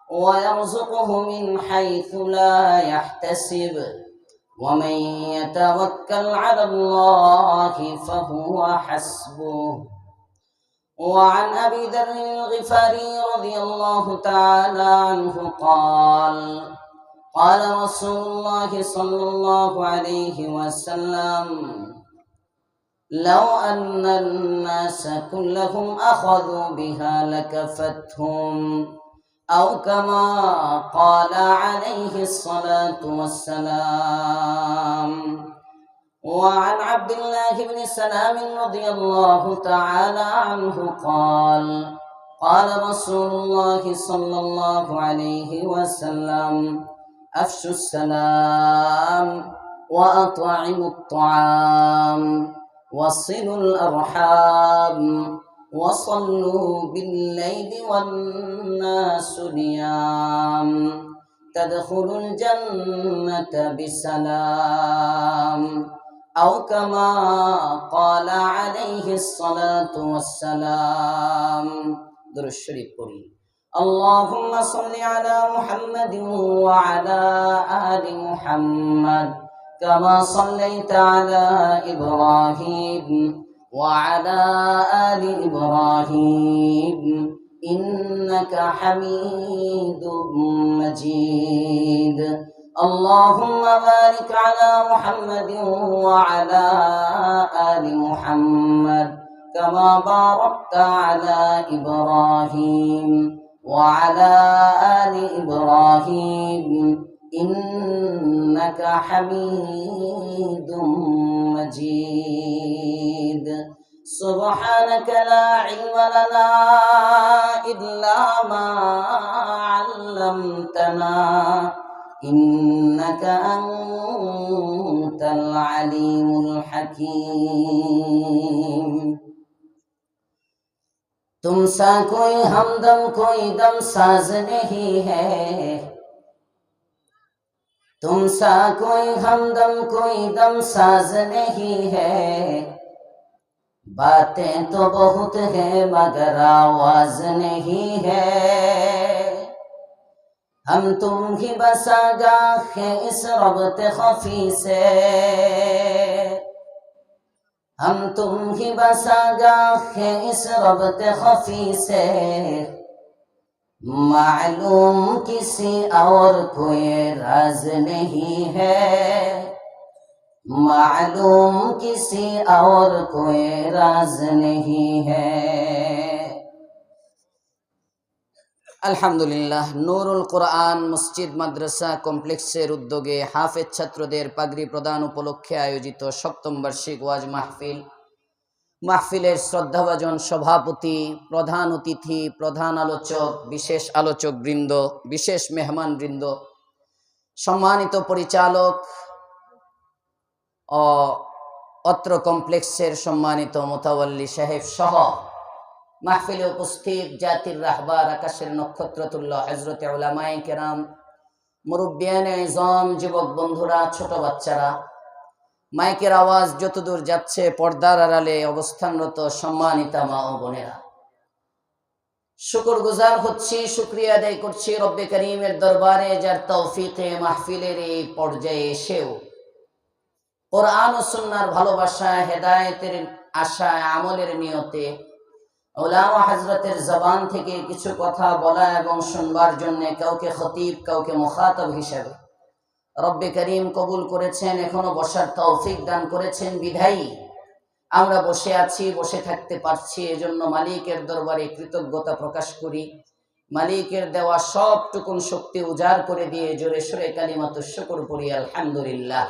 ويرزقه من حيث لا يحتسب ومن يتوكل على الله فهو حسبه. وعن أبي ذر الغفاري رضي الله تعالى عنه قال قال رسول الله صلى الله عليه وسلم: لو أن الناس كلهم أخذوا بها لكفتهم، أو كما قال عليه الصلاة والسلام. وعن عبد الله بن سلام رضي الله تعالى عنه قال قال رسول الله صلى الله عليه وسلم: أفشوا السلام وأطعموا الطعام وصلوا الأرحام وصلوا بالليل والناس نيام تدخلوا الجنة بسلام، أو كما قال عليه الصلاة والسلام. درود الشريف পড়ি। اللهم صل على محمد وعلى آل محمد كما صليت على إبراهيم وعلى آل إبراهيم إنك حميد مجيد. اللهم بارك على محمد وعلى آل محمد كما باركت على إبراهيم وعلى آل إبراهيم إنك حميد مجيد. سبحانك لا علم لنا إلا ما علمتنا إنك أنت العليم الحكيم. तुमसा कोई हमदम कोई दम साज नहीं है, तुमसा कोई हमदम कोई दम साज नहीं है, बातें तो बहुत है मगर आवाज नहीं है। हम तुम ही बसागा है इस रब्ते खफी से, हम तुम ही बसागा है इस रब्ते खफी से, मालूम किसी और कोई राज नहीं है, मालूम किसी और कोई राज नहीं है। আলহামদুলিল্লাহ। নুরুল কোরআন মসজিদ মাদ্রাসা কমপ্লেক্সের উদ্যোগে হাফেজ ছাত্রদের পাগড়ি প্রদান উপলক্ষে আয়োজিত সপ্তম বার্ষিক ওয়াজ মাহফিল, মাহফিলের শ্রদ্ধাভাজন সভাপতি, প্রধান অতিথি, প্রধান আলোচক, বিশেষ আলোচক বৃন্দ, বিশেষ মেহমান বৃন্দ, সম্মানিত পরিচালক ও অত্র কমপ্লেক্সের সম্মানিত মোতাওয়াল্লি সাহেব সহ মাহফিলে উপস্থিত জাতির রাহবার, আকাশের নক্ষত্রতুল্য হযরতে উলামায়ে কেরাম, মুরব্বিয়ানে ইজম, যুবক বন্ধুরা, ছোট বাচ্চারা, মাইকের আওয়াজ যতদূর যাচ্ছে পর্দার আড়ালে অবস্থানরত সম্মানিতা মা ও বোনেরা, শুকরগুজার হচ্ছি, শুকরিয়া আদায় করছি রব্বে করিমের দরবারে, যার তৌফিকে মাহফিলের এই পর্যায়ে এসেও কোরআন ও সুন্নাহর ভালোবাসায়, হেদায়েতের আশায়, আমলের নিয়তে উলামা হযরতের জবান থেকে কিছু কথা বলা এবং শুনবার জন্য কাউকে খতিব, কাউকে মুখাতাব হিসেবে রব্বে করিম কবুল করেছেন, এখনো বসার তৌফিক দান করেছেন। বিধায়ী আমরা বসে আছি, বসে থাকতে পারছি, এজন্য মালিকের দরবারে কৃতজ্ঞতা প্রকাশ করি। মালিকের দেওয়া সবটুকুন শক্তি উজাড় করে দিয়ে জোরে সোরে কালিমাতুশ শুকর পড়ি আলহামদুলিল্লাহ।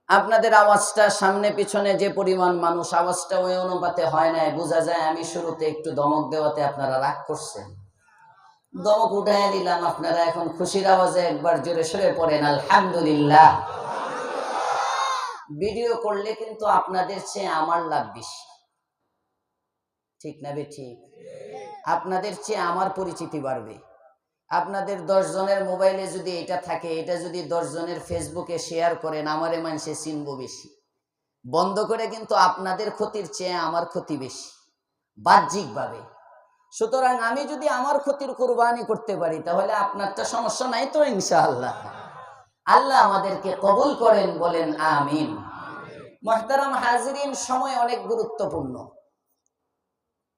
আপনাদের আওয়াজটা সামনে পিছনে যে পরিমাণ মানুষ, আওয়াজটা ওই অনুপাতে হয় না, বোঝা যায়। আমি শুরুতে একটু দমক দেওয়াতে আপনারা রাগ করছেন, দমক উঠাই দিলাম, আপনারা এখন খুশির আওয়াজে একবার জোরে সোরে পড়েন আলহামদুলিল্লাহ। ভিডিও করলে কিন্তু আপনাদের চেয়ে আমার লাভ বেশি, ঠিক না বে ঠিক? আপনাদের চেয়ে আমার পরিচিতি বাড়বে। আপনাদের 10 জনের মোবাইলে যদি এটা থাকে, এটা যদি 10 জনের ফেসবুকে শেয়ার করেন, আমারে মানুষে চিনবো বেশি। বন্ধ করে কিন্তু আপনাদের ক্ষতির চেয়ে আমার ক্ষতি বেশি বাহ্যিকভাবে। সুতরাং আমি যদি আমার ক্ষতির কুরবানি করতে পারি তাহলে আপনারটা সমস্যা নাই তো ইনশাআল্লাহ। আল্লাহ আমাদেরকে কবুল করেন, বলেন আমিন। মুহতারাম হাজিরিন, সময় অনেক গুরুত্বপূর্ণ।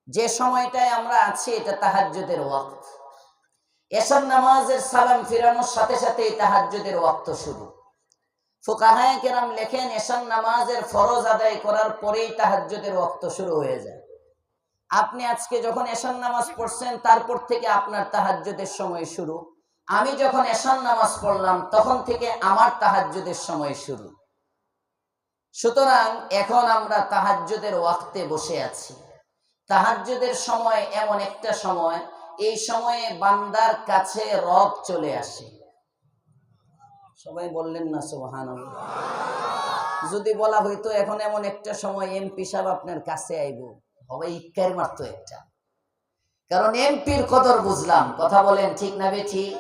যে সময়টায় আমরা আছি এটা তাহাজ্জুদের ওয়াক্ত। এশার নামাজের সালাম ফিরানোর সাথে সাথে তাহাজ্জুদের ওয়াক্ত শুরু। ফুকাহায়ে কেরাম লেখেন এশার নামাজের ফরজ আদায় করার পরেই তাহাজ্জুদের ওয়াক্ত শুরু হয়ে যায়। আপনি আজকে যখন এশার নামাজ পড়ছেন তারপর থেকে আপনার তাহাজ্জুদের সময় শুরু। আমি যখন এশার নামাজ পড়লাম তখন থেকে আমার তাহাজ্জুদের সময় শুরু। সুতরাং এখন আমরা তাহাজ্জুদের ওয়াক্তে বসে আছি। তাহাজ্জুদের সময় এমন একটা সময়, এই সময়ে বান্দার কাছে রব চলে আসে। সবাই বললেন না সুবহানাল্লাহ? যদি বলা হইতো এখন এমন একটা সময় এমপি সাহেব আপনার কাছে আইব, হবে ইক্কার মারতো একটা। কারণ এমপির কদর বুঝলাম। কথা বলেন ঠিক না বেঠিক?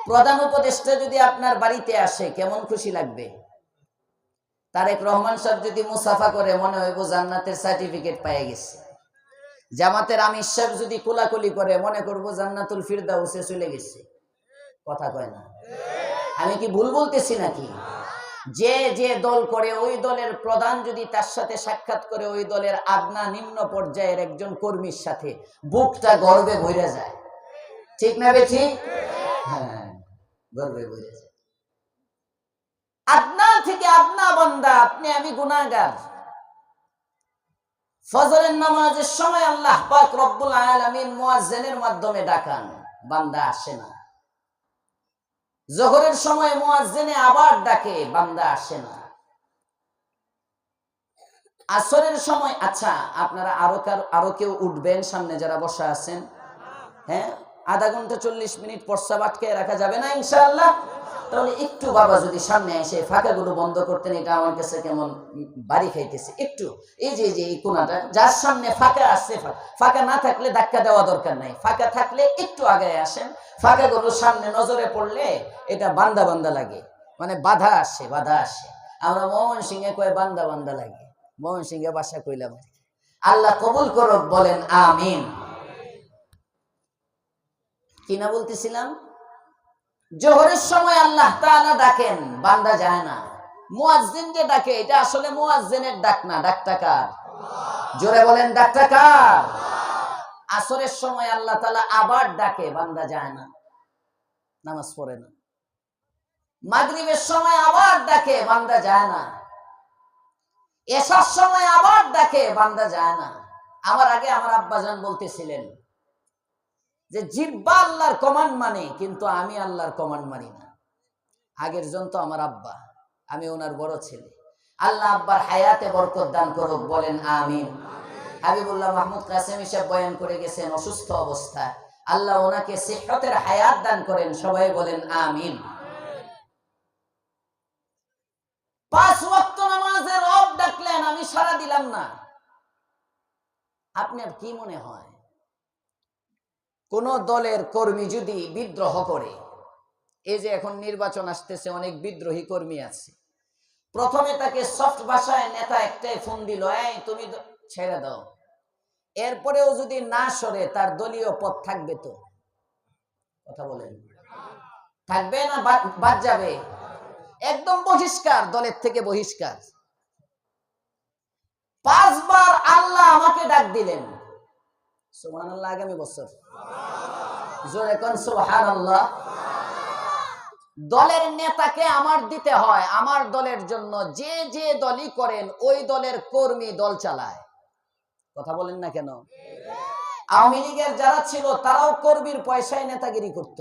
প্রধান উপদেষ্টা যদি আপনার বাড়িতে আসে কেমন খুশি লাগবে? তারেক রহমান সাহেব যদি মুসাফা করে মনে হইব জান্নাতের সার্টিফিকেট পেয়ে গেছে। জামাতের আমির সাহেব যদি কোলাকুলি করে মনে করব জান্নাতুল ফিরদাউসে চলে গেছে। কথা কয় না? আমি কি ভুল বলতেছি নাকি? যে যে দল করে ওই দলের প্রধান যদি তার সাথে সাক্ষাৎ করে ওই দলের আদনা নিম্ন পর্যায়ের একজন কর্মীর সাথে, বুকটা গর্বে ভরে যায়। ঠিক না বেঠিক? হ্যাঁ, গর্বে ভরে যায়। আদনা থেকে আদনা বান্দা, আপনি আমি গুনাহগার। ফজরের নামাজের সময় আল্লাহ পাক রব্বুল আলামিন মুয়াজ্জিনের মাধ্যমে ডাকান, বান্দা আসে না। যোহরের সময় মুয়াজ্জিনে আবার ডাকে, বান্দা আসে না। আসরের সময়, আচ্ছা আপনারা আরো কেউ উঠবেন সামনে যারা বসা আছেন? হ্যাঁ, আধা ঘন্টা 40 মিনিট প্রস্রাব আটকে রাখা যাবে না ইনশাআল্লাহ? তাহলে একটু বাবা যদি সামনে এসে ফাঁকাগুলো বন্ধ করতেন, এটা আমার কাছে কেমন বাড়ি খাইতেছে। একটু এই যে এই কোনাটা যার সামনে ফাঁকা আছে, ফাঁকা না থাকলে ধাক্কা দেওয়া দরকার নাই, ফাঁকা থাকলে একটু আগে আসেন। ফাঁকাগুলো সামনে নজরে পড়লে এটা বান্দা বান্দা লাগে, মানে বাধা আসে, বাধা আসে। আমরা ময়মনসিংহে কয় বান্দা বান্দা লাগে, ময়মনসিংহে ভাষা কইলাম। আল্লাহ কবুল করুক, বলেন আমিন। কি না বলতেছিলাম? জোহরের সময় আল্লাহ তাআলা ডাকেন, বান্দা যায় না। মুয়াজ্জিন যে ডাকে এটা আসলে মুয়াজ্জিনের ডাক না, ডাকটা কার? জোরে বলেন, ডাকটা কার? আসরের সময় আল্লাহ তাআলা আবার ডাকে, বান্দা যায় না, নামাজ পড়ে না। মাগরিবের সময় আবার ডাকে, বান্দা যায় না। এশার সময় আবার ডাকে, বান্দা যায় না। আমার আগে আমার আব্বাজান বলতেছিলেন যে জিহ্বা আল্লাহর কমান্ড মানে, কিন্তু আমি আল্লাহর কমান্ড মানি না। আগের জন তো আমার আব্বা, আমি ওনার বড় ছেলে। আল্লাহ আব্বার হায়াতে বরকত দান করুক, বলেন আমিন। হাবিবুল্লাহ মাহমুদ কাসেমি সাহেব বয়ান করে গেছেন অসুস্থ অবস্থায়, আল্লাহ ওনাকে সিহতের হায়াত দান করেন, সবাই বলেন আমিন। 5 ওয়াক্ত নামাজে রব ডাকলেন, আমি সাড়া দিলাম না। আপনার কি মনে হয় কোন দলের কর্মী যদি বিদ্রোহ করে, এই যে এখন নির্বাচন আসতেছে, অনেক বিদ্রোহী কর্মী আছে, প্রথমে তাকে সফট ভাষায় নেতা একটাই ফোন দিল, এই তুমি ছেড়ে দাও। এরপরেও যদি না সরে, তার দলীয় পদ থাকবে তো? কথা বলেন, থাকবে না বাদ যাবে? একদম বহিষ্কার, দলের থেকে বহিষ্কার। 5 বার আল্লাহ আমাকে ডাক দিলেন। সুবহানাল্লাহ, আগামী বছর জোরে কোন সুবহানাল্লাহ। দলের নেতাকে আমার দিতে হয়, আমার দলের জন্য যে যে দলই করেন ওই দলের কর্মী দল চালায়। কথা বলেন না কেন? আওয়ামী লীগের যারা ছিল তারাও কর্মীর পয়সায় নেতাগিরি করত,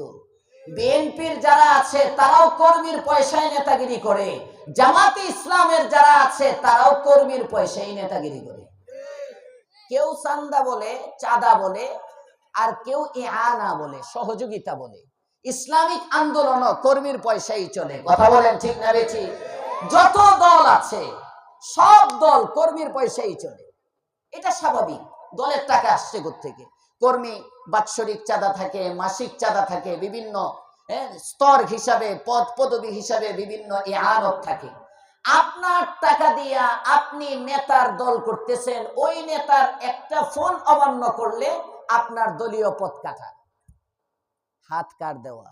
বিএনপির যারা আছে তারাও কর্মীর পয়সায় নেতাগিরি করে, জামাতে ইসলামের যারা আছে তারাও কর্মীর পয়সায় নেতাগিরি করে। কেউ চান্দা বলে, চাঁদা বলে, আর কেউ ইআনা বলে, সহযোগিতা বলে। ইসলামিক আন্দোলন কর্মীর পয়সাই চলে। কথা বলেন ঠিক না বেঠিক? যত দল আছে সব দল কর্মীর পয়সাই চলে, এটা স্বাভাবিক। দলের টাকা আসছে কোত্থেকে? কর্মী বাৎসরিক চাঁদা থাকে, মাসিক চাঁদা থাকে, বিভিন্ন স্তর হিসাবে, পদ পদবি হিসাবে বিভিন্ন ইআনত থাকে। আপনার টাকা দিয়া আপনি নেতার দল করতেছেন, ওই নেতার একটা ফোন অমান্য করলে আপনার দলীয় পথ কাটা। হাত কার দেওয়া?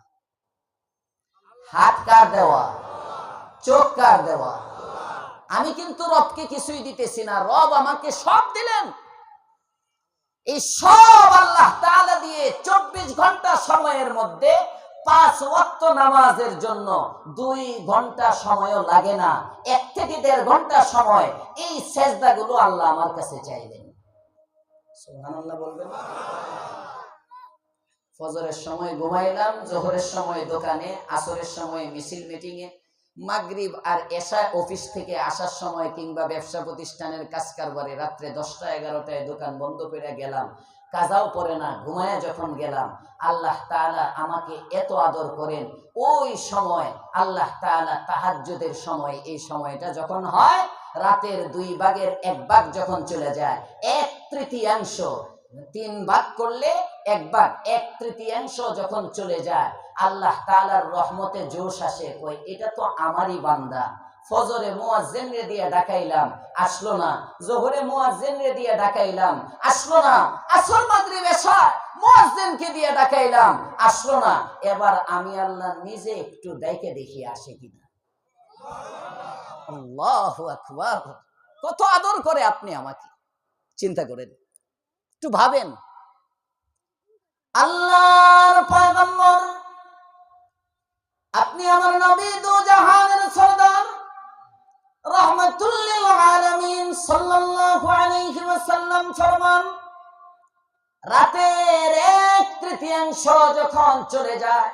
হাত কার দেওয়া? চোখ কার দেওয়া? আমি কিন্তু রবকে কিছুই দিতেছি না, রব আমাকে সব দিলেন। এই সব আল্লাহ তাআলা দিয়ে 24 ঘন্টা সময়ের মধ্যে 5 ওয়াক্ত নামাজের জন্য 2 ঘন্টা সময়ও লাগে না, 1 থেকে 1.5 ঘন্টা সময় এই সেজদাগুলো আল্লাহ আমার কাছে চাইলেন। সুবহানাল্লাহ বলবেন। ফজরের সময় ঘুমাইলাম, জোহরের সময় দোকানে, আসরের সময় মিছিল মিটিং এ, মাগরিব আর এশা অফিস থেকে আসার সময় কিংবা ব্যবসা প্রতিষ্ঠানের কাজ কারবারে রাত্রে 10টা-11টায় দোকান বন্ধ করে গেলাম, কাজাও পড়ে না, ঘুমায় যখন গেলাম, আল্লাহ তাআলা আমাকে এত আদর করেন। ওই সময় আল্লাহ তাআলা তাহাজ্জুদের সময়, এই সময়টা যখন হয়, রাতের 2 ভাগের 1 ভাগ যখন চলে যায়, 1/3 3 ভাগ করলে 1 ভাগ, 1/3 যখন চলে যায়, আল্লাহ তাআলার রহমতে জোশ আসে, কই এটা তো আমারই বান্দা। ফজরে মুয়াজ্জিন রে দিয়ে ডাকাইলাম, আসলো না। যোহরে মুয়াজ্জিন রে দিয়ে ডাকাইলাম, আসলো না। আসর মাগরিব এশা মুয়াজ্জিনকে দিয়ে ডাকাইলাম, আসলো না। এবার আমি আল্লাহ নিজে একটু ডাইকে দেখি আসে কিনা। আল্লাহু আকবার। কত আদর করে আপনি আমাকে, চিন্তা করেন, একটু ভাবেন। আল্লাহর পয়গম্বর, আপনি আমার নবী, দু জাহানের সরদার, রাহমাতুল লিল আলামিন সাল্লাল্লাহু আলাইহি ওয়াসাল্লাম ফরমান, রাতের 1/3 যখন চলে যায়,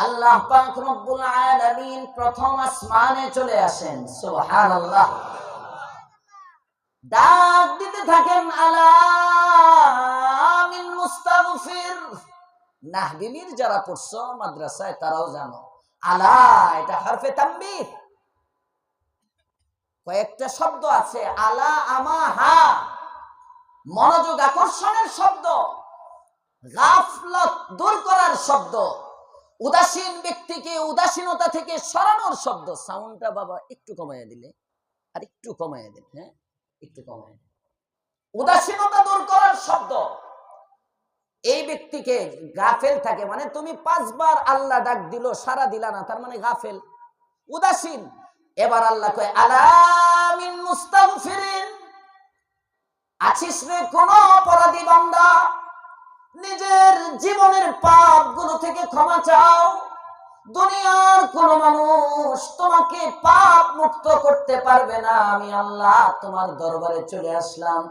আল্লাহ পাক রব্বুল আলামিন প্রথম আসমানে চলে আসেন। সুবহানাল্লাহ। ডাক দিতে থাকেন, আলা মিন মুস্তাগফির। নাহবিলির যারা পড়ছো মাদ্রাসায় তারাও জানো, আলা এটা হরফে তানবীহ। কয়েকটা শব্দ আছে, আলা, আমা, হা, মনোযোগ আকর্ষণের শব্দ, গাফলত দূর করার শব্দ, উদাসীন ব্যক্তিকে উদাসীনতা থেকে সরানোর শব্দ। সাউন্ডটা বাবা একটু কমাইয়া দিলে, আর একটু কমাইয়া দিন, হ্যাঁ একটু কমাইয়া দিন। উদাসীনতা দূর করার শব্দ। এই ব্যক্তিকে গাফেল থাকে, মানে তুমি 5 বার আল্লাহ ডাক দিল, সারা দিলা না, তার মানে গাফেল, উদাসীন। এবার আল্লাহ কয়, আলা মিন মুস্তাগফিরিন, আছিস রে কোন অপরাধী বান্দা, নিজের জীবনের পাপগুলো থেকে ক্ষমা চাও। দুনিয়ার কোন মানুষ তোমাকে পাপ মুক্ত করতে পারবে না, আমি আল্লাহ তোমার দরবারে চলে আসলাম।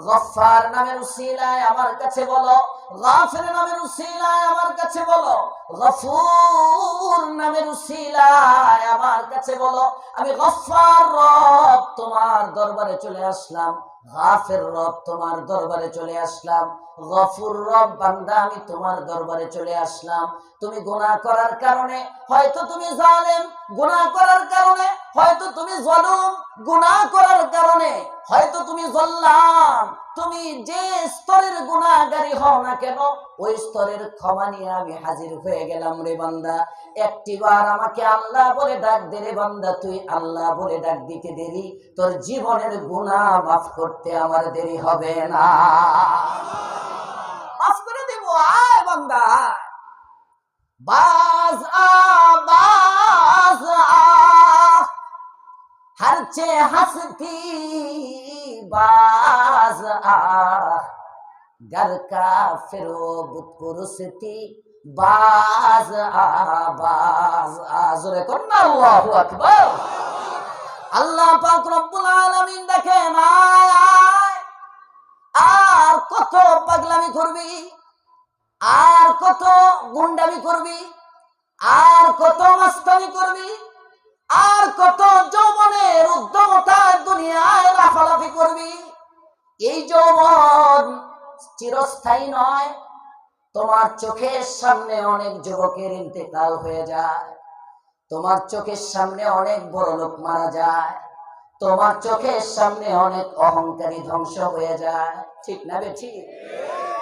গফফার নামের উসিলায় আমার কাছে বলো, গাফির নামের উসিলায় আমার কাছে বলো, গফুর নামের উসিলায় আমার কাছে বলো। আমি গফফার রব তোমার দরবারে চলে আসলাম, গাফির রব তোমার দরবারে চলে আসলাম, গফুর রব বান্দা আমি তোমার দরবারে চলে আসলাম। তুমি গুনাহ করার কারণে হয়তো তুমি জালেম, গুনাহ করার কারণে হয়তো তুমি জলুম, গুনাহ করার কারণে হয়তো তুমি জল্লাম, তুমি যে স্তরের গুনাহগারী হও না কেন, ওই স্তরের ক্ষমা নিয়ে আমি হাজির হয়ে গেলাম রে বান্দা। একটিবার আমাকে আল্লাহ বলে ডাক দে রে বান্দা, তুই আল্লাহ বলে ডাক দিতে দেরি, তোর জীবনের গুনাহ মাফ করতে আমার দেরি হবে না, মাফ করে দেব। আয় বান্দা, বাজ আ, বাজ আ, हर चे हंसती बाज आ, घर का फिरो बुत पुरुषती बाज आ, बाज आ। जोरे करना अल्लाहु আকবার। আল্লাহ পাক রব্বুল আলামিন দেখেন, আর কত পাগলামি করবি, আর কত গুন্ডামি করবি, আর কত মাস্তানি করবি, আর কত যৌবনের উদ্যমতা দুনিয়ায় লাফালাফি করবি। এই যৌবন চিরস্থায়ী নয়। তোমার চোখের সামনে অনেক যুবকের ইন্তেকাল হয়ে যায়, তোমার চোখের সামনে অনেক বড় লোক মারা যায়, তোমার চোখের সামনে অনেক অহংকারী ধ্বংস হয়ে যায়, ঠিক না বেঠি?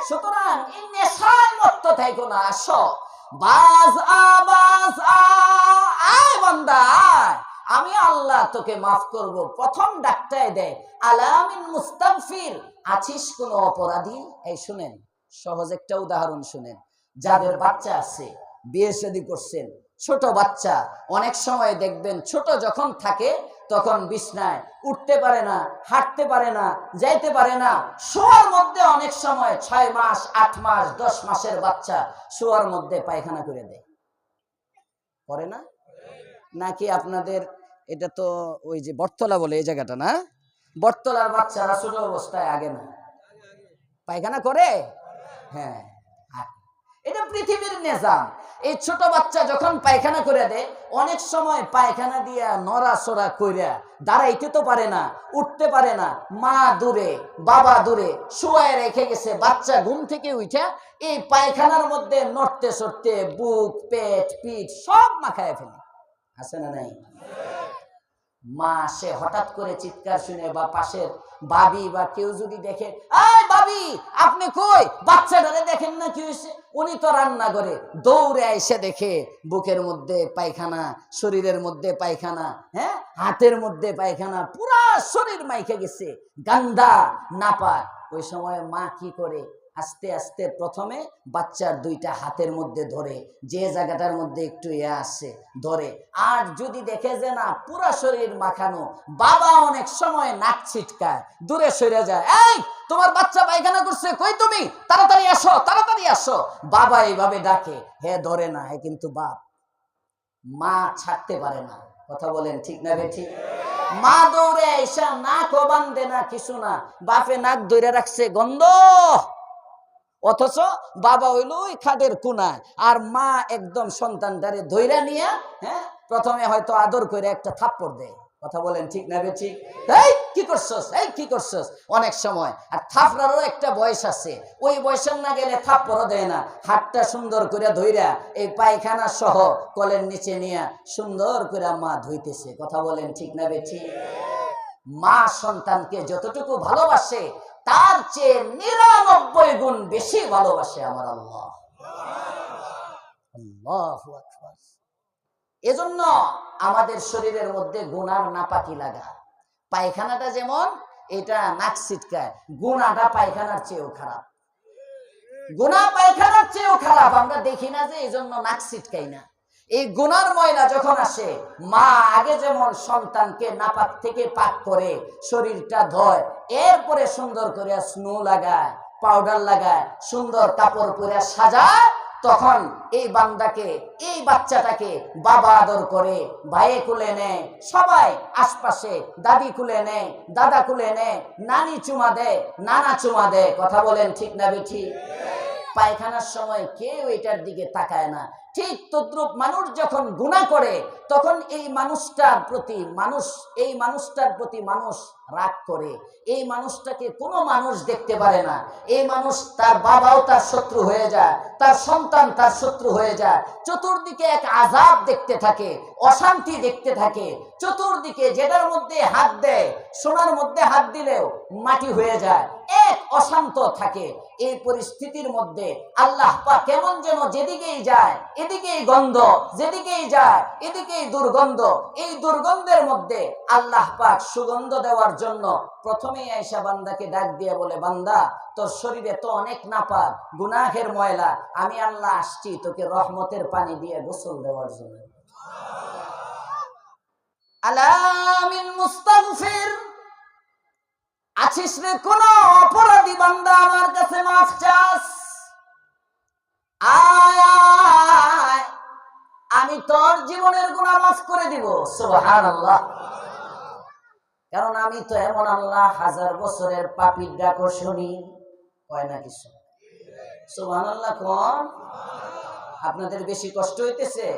সুতরাং এই নেশায় মত্ত থাইকো না, আসো বাজ আ, বাজ আ, আয় বান্দা আয়, আমি আল্লাহ তোকে মাফ করব। প্রথম ডাকটাই দেয়, আলা মিন মুস্তাগফির, আছিস কোন অপরাধী? এই শুনেন, সহজ একটা উদাহরণ শুনেন। যাদের বাচ্চা আছে, বিয়ে শাদী করছেন, ছোট বাচ্চা, অনেক সময় দেখবেন ছোট যখন থাকে তখন বিছনায় উঠতে পারে না, হাঁটতে পারে না, যাইতে পারে না। শোয়ার মধ্যে অনেক সময় 6 মাস, 8 মাস, 10 মাসের বাচ্চা শোয়ার মধ্যে পায়খানা করে দেয়, করে না? নাকি আপনাদের এটা তো ওই যে বটতলা বলে এই জায়গাটা না, বটতলার বাচ্চারা ছোট অবস্থায় আগে না পায়খানা করে? হ্যাঁ, এটা পৃথিবীর নিজাম। এই ছোট বাচ্চা যখন পায়খানা করে দেয়, অনেক সময় পায়খানা দিয়া নড়াচড়া কইরা দাঁড়াইতে তো পারে না, উঠতে পারে না, মা দূরে, বাবা দূরে, শুয়ে রেখে গেছে। বাচ্চা ঘুম থেকে উঠে এই পায়খানার মধ্যে নড়তে চড়তে বুক, পেট, পিঠ সব মাখায় ফেলে। আছে না নাই? মা সে হঠাৎ করে চিৎকার শুনে বা পাশের ভাবি বা কেউ যদি দেখে, এই ভাবি আপনি কই, বাচ্চাটারে দেখেন না কি হয়েছে? উনি তো রান্না করে, দৌড়ে এসে দেখে বুকের মধ্যে পায়খানা, শরীরের মধ্যে পায়খানা, হ্যাঁ, হাতের মধ্যে পায়খানা, পুরা শরীর মাইখে গেছে, গান্দা নাপাক। ওই সময় মা কি করে? আস্তে আস্তে প্রথমে বাচ্চার 2টা হাতের মধ্যে ধরে, যে জায়গাটার মধ্যে একটু আসে ধরে। আর যদি দেখে যে না পুরা শরীর মাখানো, বাবা অনেক সময় নাক ছিটকায়, দূরে সরে যায়, এই তোমার বাচ্চা পায়খানা করছে, কই তুমি, তাড়াতাড়ি আসো, তাড়াতাড়ি আসো। বাবা এইভাবে ডাকে, হে ধরে না, হে কিন্তু বাপ। মা ছাড়তে পারে না। কথা বলেন ঠিক না বেঠিক? মা দৌড়ে এসে নাকও বান্ধে না, কিছু না, বাপে নাক ধরে রাখছে, গন্ধ। অথচ বাবা হইল ওই খাটের কোনায়, আর মা একদম সন্তানটারে ধইরা নিয়ে, হ্যাঁ, প্রথমে হয়তো আদর করে একটা থাপ্পড় দেয়। কথা বলেন ঠিক না বেঠিক? এই কি করছস, এই কি করছস, অনেক সময়। আর থাপড়ারও একটা বয়স আছে, ওই বয়সের না গেলে থাপ্পড়ও দেয় না। হাতটা সুন্দর করে ধইরা এই পায়খানা সহ কলের নিচে নিয়ে সুন্দর করে মা ধুইতেছে। কথা বলেন ঠিক না বেঠিক? মা সন্তানকে যতটুকু ভালোবাসে তার চেয়ে 99 গুণ বেশি ভালোবাসে আমার আল্লাহ। আল্লাহু আকবার। এজন্য আমাদের শরীরের মধ্যে গুনার নাপাকি লাগা, পায়খানাটা যেমন এটা নাক ছিটকায়, গুনাটা পায়খানার চেয়েও খারাপ। গুনাহ পায়খানার চেয়েও খারাপ, আমরা দেখি না যে, এজন্য নাক ছিটকাই না। এই গুনার ময়লা যখন আসে, মা আগে যেমন সন্তানকে নাপাক থেকে পাক করে শরীরটা ধয়, এরপরে সুন্দর করে স্নো লাগায়, পাউডার লাগায়, সুন্দর কাপড় পরে সাজায়, তখন এই বান্দাকে, এই বাচ্চাটাকে বাবা আদর করে, ভাইয়ে কুলে নেয়, সবাই আশপাশে, দাদি কুলে নেয়, দাদা কুলে নেয়, নানি চুমা দেয়, নানা চুমা দেয়। কথা বলেন ঠিক না বেঠিক? পায়খানার সময় কেউ এটার দিকে তাকায় না। ঠিক তদ্রুপ মানুষ যখন গুনাহ করে, তখন এই মানুষটার প্রতি মানুষ রাগ করে। এই মানুষটাকে কোনো মানুষ দেখতে পারে না। এই মানুষ, তার বাবাও তার শত্রু হয়ে যায়, তার সন্তান তার শত্রু হয়ে যায়। চতুর্দিকে এক আযাব দেখতে থাকে, অশান্তি দেখতে থাকে। চতুর্দিকে যেটার মধ্যে হাত দেয়, সোনার মধ্যে হাত দিলেও মাটি হয়ে যায়, এক অশান্ত থাকে। এই পরিস্থিতির মধ্যে আল্লাহ পাক কেমন যেন যেদিকেই যায় এদিকেই গন্ধ, যেদিকেই যায় এদিকেই দুর্গন্ধ। এই দুর্গন্ধের মধ্যে আল্লাহ পাক সুগন্ধ দেওয়ার জন্য প্রথমেই আয়েশা বান্দাকে ডাক দিয়ে বলে, বান্দা তোর শরীরে তো অনেক নাপাক, গুনাহের ময়লা, আমি আল্লাহ আসছি তোকে রহমতের পানি দিয়ে গোসল দেওয়ার জন্য। আলা মিন মুস্তাগফির, আছিস রে কোন অপরাধী বান্দা, আমার কাছে মাফ চাস, আয়, আমি তোর জীবনের গুনাহ মাফ করে দিব। সুবহানাল্লাহ। কারণ আমি তো এমন আল্লাহ, 1000 বছরের পাপীর ডাকও শুনি, কয় না কিছু? সুবহানাল্লাহ কোন? আপনাদের বেশি কষ্ট হইতেছে?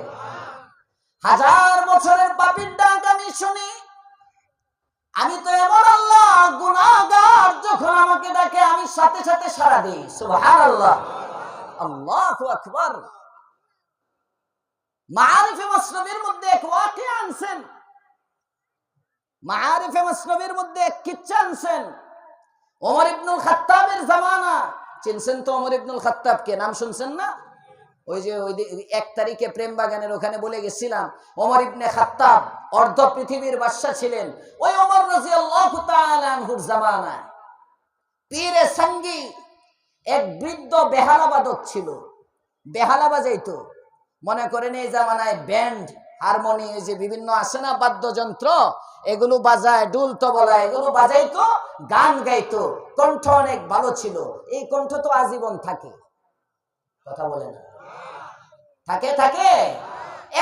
1000 বছরের পাপীর ডাক আমি শুনি। আমি তো এমন আল্লাহ, গুনাহগার যখন আমাকে ডাকে আমি সাথে সাথে সাড়া দিই। সুবহানাল্লাহ, আল্লাহু আকবার। মাআরিফে মাসনবীর মধ্যে এক ওয়াকিয়া আনছেন, মাআরিফে মাসনবীর মধ্যে এক কিচ্ছা আনছেন। ওমর ইবনুল খাত্তাবের জামানা, চিনছেন তো ওমর ইবনুল খাত্তাবকে? নাম শুনছেন না? ওই যে 1 তারিখে প্রেম বাগানের ওখানে বলে গেছিলাম, ওমর ইবনে খাত্তাব অর্ধ পৃথিবীর বাদশা ছিলেন। ওই ওমর রাদিয়াল্লাহু তাআলা আনহুর জামানায় পীরে সঙ্গী এক বৃদ্ধ বেহালা বাদক ছিল, বেহালা বাজাইতো। মনে করেন এই জামানায় ব্যান্ড হারমোনি, এই যে বিভিন্ন আছে না বাদ্যযন্ত্র, এগুলো বাজায়, ডুল তবলা এগুলো বাজাইতো, গান গাইতো, কণ্ঠ অনেক ভালো ছিল। এই কণ্ঠ তো আজীবন থাকে, কথা বলে না, থাকে থাকে,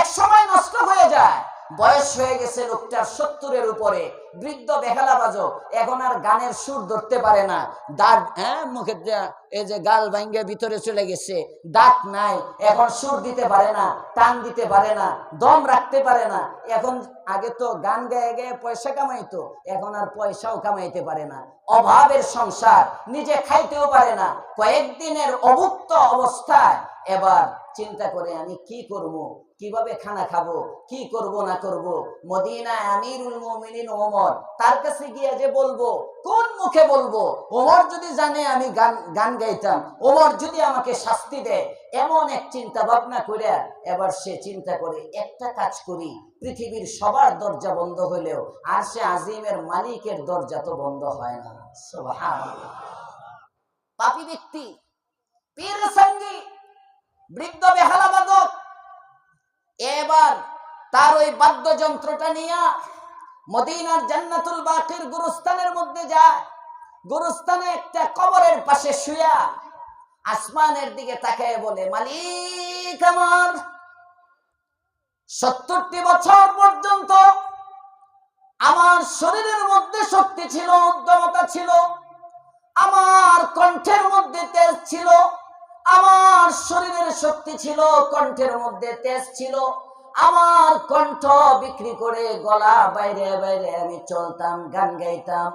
এক সময় নষ্ট হয়ে যায়। বয়স হয়ে গেছে লোকটার 70-এর উপরে, বৃদ্ধ বেহালা বাজক, এখন আর গানের সুর ধরতে পারে না। দাঁত মুখের এই যে গাল ভাঙ্গে ভিতরে চলে গেছে, দাঁত নাই, এখন সুর দিতে পারে না, টান দিতে পারে না, দম রাখতে পারে না। এখন আগে তো গান গায়ে গায়ে পয়সা কামাইতো, এখন আর পয়সাও কামাইতে পারে না। অভাবের সংসার, নিজে খাইতেও পারে না, কয়েকদিনের অভুক্ত অবস্থায় এবার চিন্তা করে আমি কি করব, কিভাবে খানা খাবো, কি করব না করব। মদিনায় আমিরুল মুমিনিন ওমর, তার কাছে গিয়ে যে বলবো, কোন মুখে বলবো? ওমর যদি জানে আমি গান গাইতাম, ওমর যদি আমাকে শাস্তি দেয়, এমন এক চিন্তা ভাবনা করে এবার সে চিন্তা করে একটা কাজ করি, পৃথিবীর সবার দরজা বন্ধ হলেও আর সে আজিমের মালিকের দরজা তো বন্ধ হয় না। সুবহানাল্লাহ। পাপী ব্যক্তি, পীর সঙ্গী, বৃদ্ধ বেহালা বাদক এবার তার ওই বাদ্যযন্ত্রটা নিয়ে মদিনার জান্নাতুল বাকির গুরুস্থানের মধ্যে যায়। গুরুস্থানে একটা কবরের পাশে শুয়া আসমানের দিকে তাকায় বলে, মালিক আমার, 70টি বছর পর্যন্ত আমার শরীরের মধ্যে শক্তি ছিল, উদ্যমতা ছিল, আমার কণ্ঠের মধ্যে তেজ ছিল, আমার শরীরের শক্তি ছিল, কণ্ঠের মধ্যে তেজ ছিল, আমার কণ্ঠ বিক্রি করে গলা বাইরে বাইরে আমি চলতাম, গান গাইতাম।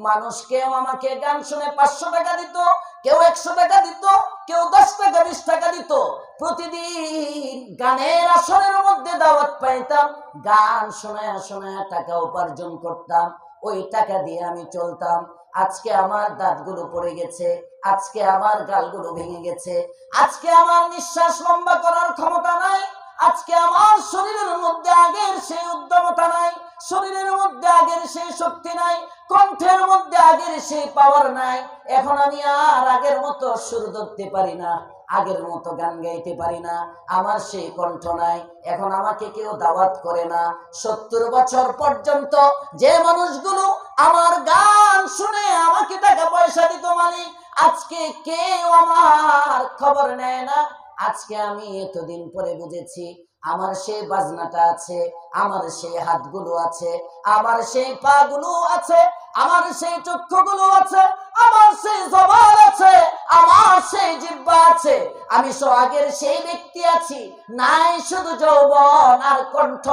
মানুষ কেউ আমাকে গান শুনে 500 টাকা দিত, কেউ 100 টাকা দিত, কেউ 10 টাকা 20 টাকা দিত। প্রতিদিন গানের আসরের মধ্যে দাওয়াত পাইতাম, গান শোনায় শোনায় টাকা উপার্জন করতাম, ওই টাকা দিয়ে আমি চলতাম। আজকে আমার দাঁতগুলো পড়ে গেছে, আজকে আমার গালগুলো ভেঙে গেছে, আজকে আমার নিঃশ্বাস লম্বা করার ক্ষমতা নাই, আজকে আমার শরীরের মধ্যে আগের সেই উদ্যমতা নাই, শরীরের মধ্যে আগের সেই শক্তি নাই, কণ্ঠের মধ্যে আগের সেই পাওয়ার নাই। এখন আমি আর আগের মতো সুর ধরতে পারি না, আগের মতো গান গাইতে পারি না, আমার সেই কণ্ঠ নাই, এখন আমাকে কেউ দাওয়াত করে না। 70 বছর পর্যন্ত যে মানুষগুলো আমার গান শুনে আমাকে টাকা পয়সা দিত মালিক, আজকে কেউ আমার খবর নেয় না। আজকে আমি এতদিন পরে বুঝেছি, আমার সেই বাজনাটা আছে, আমার সেই হাতগুলো আছে, আমার সেই পা গুলো আছে, আমার সেই চক্ষুগুলো আছে, আমার সেই জবান আছে, আমার সেই জিহ্বা আছে, আমি আগের সেই ব্যক্তি আছি, নাই শুধু যৌবন আর কণ্ঠ।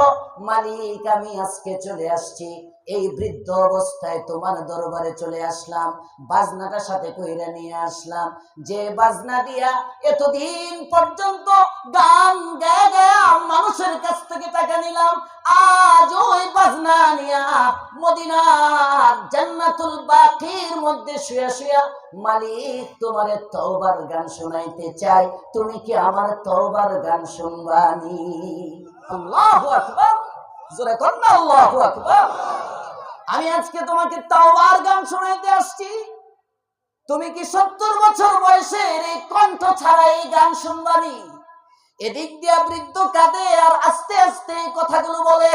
মালিক আমি আজকে চলে আসছি, এই বৃদ্ধ অবস্থায় তোমার দরবারে চলে আসলাম, বাজনাটা সাথে কইরা নিয়ে আসলাম, যে বাজনা দিয়া এতদিন পর্যন্ত গান গায়ে গায়ে মানুষের কাছ থেকে টাকা নিলাম, আজ ওই বাজনা নিয়া মদিনার জান্নাতুল বাকির মধ্যে শুয়া শুয়া মালিক তোমারে তওবার গান শোনাইতে চাই, তুমি কি আমার তওবার গান শুনবানি? আল্লাহু আকবার, জোরে কর না আল্লাহু আকবার। আমি আজকে তোমাকে তওবার গান শোনাইতে আসছি, তুমি কি 70 বছর বয়সের এই কণ্ঠ ছাড়া এই গান শুনবানি? এদিক দিয়া বৃদ্ধ কাঁদে আর আস্তে আস্তে কথাগুলো বলে,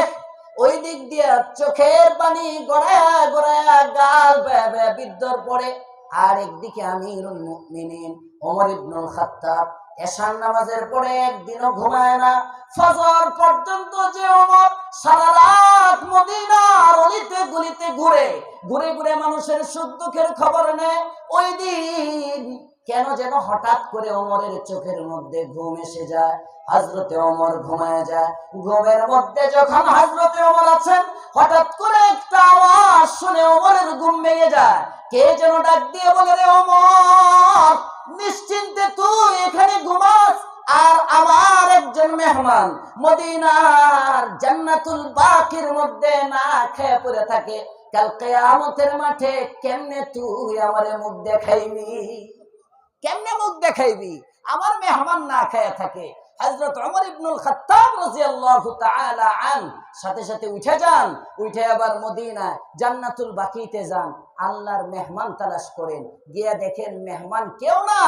ওই দিক দিয়া চোখের পানি গড়ায়া গড়ায়া গাল বেয়া বেয়া বৃদ্ধর পড়ে। আর একদিকে আমিরুল মুমিনিন ওমর ইবনুল খাত্তাব এশার নামাজের পরে একদিনও ঘুমায় না, ফজর পর্যন্ত যে ওমর সারা রাত মদিনার অলিতে গলিতে ঘুরে ঘুরে ঘুরে মানুষের সুখ দুঃখের খবর নেয়। ওই দিন কেন যেন হঠাৎ করে ওমরের চোখের মধ্যে ঘুম এসে যায়, হযরতে ওমর ঘুমায় যায়। ঘুমের মধ্যে যখন হযরতে ওমর আছেন, হঠাৎ করে একটা আওয়াজ শুনে ওমরের ঘুম ভেঙে যায়। কে যেন ডাক দিয়ে বলে, রে ওমর, নিশ্চিন্তে তুই এখানে ঘুমাস, আর আমার একজন মেহমান মদিনার জান্নাতুল বাকির মধ্যে না খেয়ে পড়ে থাকে, কাল কিয়ামতের মাঠে কেমনে তুই আমারে মুখ দেখাইবি? কেমনে মুখ দেখাইবি? আমার মেহমান না খেয়ে থাকে, হযরত ওমর ইবনুল খাত্তাব রাদিয়াল্লাহু তাআলা সাথে সাথে উঠে যান, উঠে আবার মদিনায় জান্নাতুল বাকিতে যান, আল্লাহর মেহমান তালাশ করেন, গিয়ে দেখেন মেহমান কেউ না,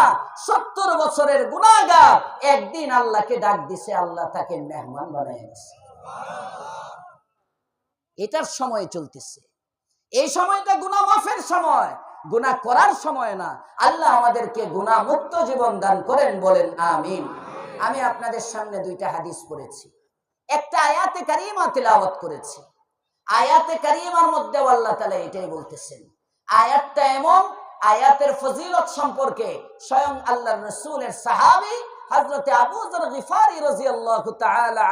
70 বছরের গুনাহগার একদিন আল্লাহকে ডাক দিছে, আল্লাহ তাকে মেহমান বানায় দিয়েছে। এটার সময় চলতেছে, এই সময়টা গুনাহ মাফের সময়, গুনাহ করার সময় না। আল্লাহ আমাদেরকে গুনাহ মুক্ত জীবন দান করেন, বলেন আমিন। আমি আপনাদের সামনে দুইটা হাদিস পড়েছি, একটা আয়াতে কারিমা তিলাওয়াত করেছি। আয়াতে কারিমার মধ্যে আল্লাহ তাআলা এটাই বলতেছেন, আয়াতটা এমন, আয়াতের ফজিলত সম্পর্কে স্বয়ং আল্লাহর রাসূলের সাহাবী হযরত আবু যর গিফারি রাদিয়াল্লাহু তাআলা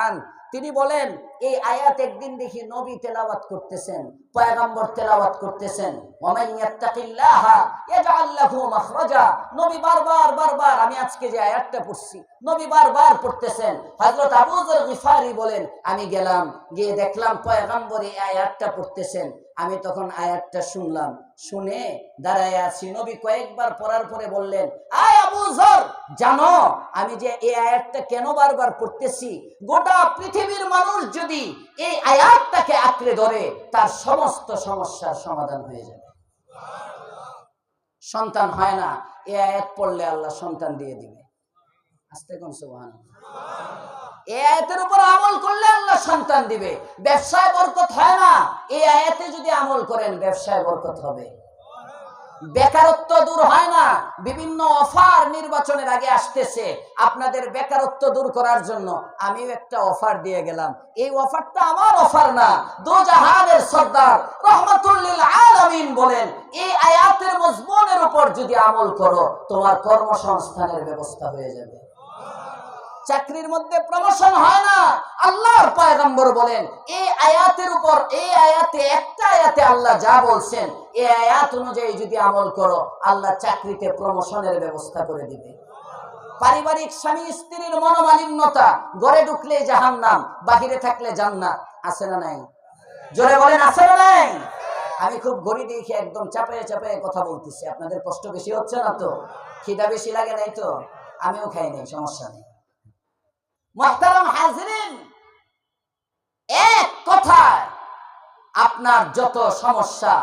তিনি বলেন, এই আয়াত একদিন দেখি নবী তেলাওয়াত করতেছেন, পয়গম্বর তেলাওয়াত করতেছেন, ওয়ামান ইয়াত্তাকিল্লাহা ইয়াজআল লাহু মাখরাজা। নবী বারবার আমি আজকে যে আয়াতটা পড়ছি নবী বারবার পড়তেছেন। হযরত আবু যর গিফারি বলেন, আমি গেলাম, গিয়ে দেখলাম পয়গম্বর এই আয়াতটা পড়তেছেন। আমি তখন আয়াতটা শুনলাম, শুনে দাঁড়ায় আছি। নবী কয়েকবার পড়ার পরে বললেন, আয় আবু যর, জানো আমি যে এই আয়াতটা কেন বারবার পড়তেছি? গোটা পৃথিবীর মানুষ যদি এই আয়াতটাকে আঁকড়ে ধরে তার সমস্ত সমস্যার সমাধান হয়ে যাবে। সন্তান হয় না, এই আয়াত পড়লে আল্লাহ সন্তান দিয়ে দিবে। আস্তে কোন সুবহানাল্লাহ। এই আয়াতের উপর আমল করলে আল্লাহ সন্তান দিবে। ব্যবসায় বরকত হয় না, এই আয়াতে যদি আমল করেন ব্যবসায় বরকত হবে। বেকারত্ব দূর হয় না, বিভিন্ন অফার নির্বাচনের আগে আসতেছে, আপনাদের বেকারত্ব দূর করার জন্য আমিও একটা অফার দিয়ে গেলাম। এই অফারটা আমার অফার না, দোজাহানের সরদার রহমাতুল লিল আলামিন বলেন, এই আয়াতের মজমুনের উপর যদি আমল করো তোমার কর্মসংস্থানের ব্যবস্থা হয়ে যাবে। চাকরির মধ্যে প্রমোশন হয় না, আল্লাহর পয়গম্বর বলেন এই আয়াতের উপর, এই আয়াতে একটা আয়াতে আল্লাহ যা বলছেন এই আয়াত অনুযায়ী যদি আমল করো আল্লাহ চাকরিতে প্রমোশনের ব্যবস্থা করে দিবে। পারিবারিক স্বামী স্ত্রীর মনোমালিন্যতা, ঘরে ঢুকলে জাহান্নাম, বাহিরে থাকলে জান্নাত, আছে না নাই? জোরে বলেন আছে না নাই? আমি খুব ঘড়ি দেখে একদম চাপায়ে চাপায়ে কথা বলতেছি, আপনাদের কষ্ট বেশি হচ্ছে না তো? খিদা বেশি লাগে নাই তো? আমিও খাই নাই, সমস্যা নেই। মুহতারাম হাজিরিন, এক কথায় আপনার যত সমস্যা,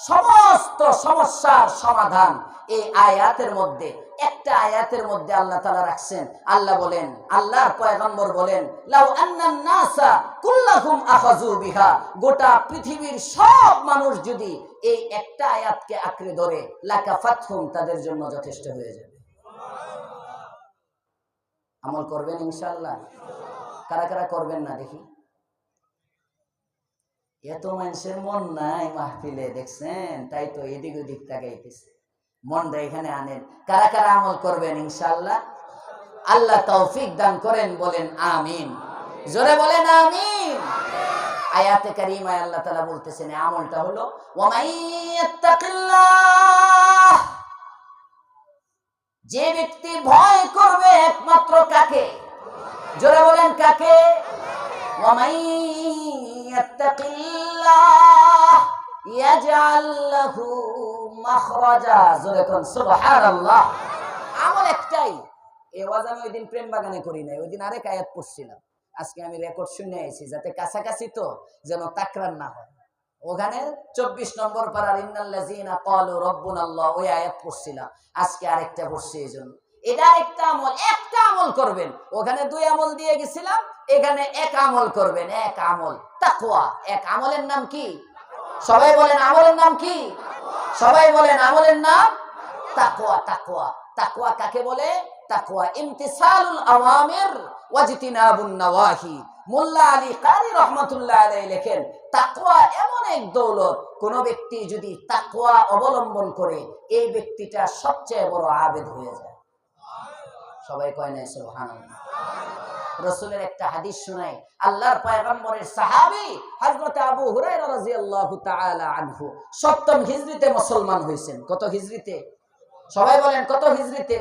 সমস্ত সমস্যার সমাধান এই আয়াতের মধ্যে, একটা আয়াতের মধ্যে আল্লাহ তাআলা রাখছেন। আল্লাহ বলেন, আল্লাহর পয়গম্বর বলেন, লাউ আন্নান নাসা কুল্লাহুম আখাযু বিহা, গোটা পৃথিবীর সব মানুষ যদি এই একটা আয়াতকে আঁকড়ে ধরে লাকাফাতহুম, তাদের জন্য যথেষ্ট হয়ে যাবে। আমল করবেন ইনশাআল্লাহ? কারা কারা করবেন না দেখি? এত মানুষের মন নাই মাহফিলে, দেখছেন? তাই তো এদিক ওদিক তাকাইতেছে, মনটা এখানে আনেন। কারা কারা আমল করবেন ইনশাআল্লাহ? আল্লাহ তৌফিক দান করেন, বলেন আমিন। জোরে বলেন আমিন। আয়াতে কারিমায় আল্লাহ তাআলা বলতেছেন আমলটা হলো ওয়ামাইয়াত্তাকিল্লাহ, যে ব্যক্তি ভয় করবে একমাত্র কাকে? জোরে বলেন কাকে? ওয়ামাইয়াত্তাকিল্লাহ ইয়াজআল লাহু মাখরাজা। জোরে কোন সুবহানাল্লাহ। আমল একটাই। এই ওয়াজ আমি ওইদিন প্রেম বাগানে করি নাই, ওইদিন আরেক আয়াত পড়ছিলাম। আজকে আমি রেকর্ড শুনে আইছি, যাতে কাছাকাছি তো যেন তাকরার না হয়। ওখানে 24 নম্বর পারার ইন্নাল্লাযীনা ক্বালু রাব্বুনাল্লাহ, ওই আয়াত পড়ছিলাম। আজকে আরেকটা পড়ছি, এইজন্য এটা একটা আমল, একটা আমল করবেন। ওখানে 2 আমল দিয়ে গেছিলাম, এখানে এক আমল করবেন, এক আমল তাকওয়া। এক আমলের নাম কি? সবাই বলেন আমলের নাম কি? সবাই বলেন আমলের নাম তাকওয়া। তাকওয়া, তাকওয়া কাকে বলে? তাকওয়া ইমতিসালুল আওয়ামির ওয়াজতিনাবুন নওয়াহি। মোল্লা আলী কারি রহমাতুল্লাহ আলাইহি লেখেন, তাকওয়া এমন এক দৌলত, কোন ব্যক্তি যদি তাকওয়া অবলম্বন করে এই ব্যক্তিটা সবচেয়ে বড় আবেদ হয়ে যায়। সবাই কয় না সুবহানাল্লাহ? রাসূলের একটা হাদিস শুনাই, আল্লাহর পয়গম্বরের সাহাবী হযরত আবু হুরায়রা রাদিয়াল্লাহু তাআলা আনহু 7ম হিজরিতে মুসলমান হয়েছেন। কত হিজরিতে? সবাই বলেন কত হিজরিতে?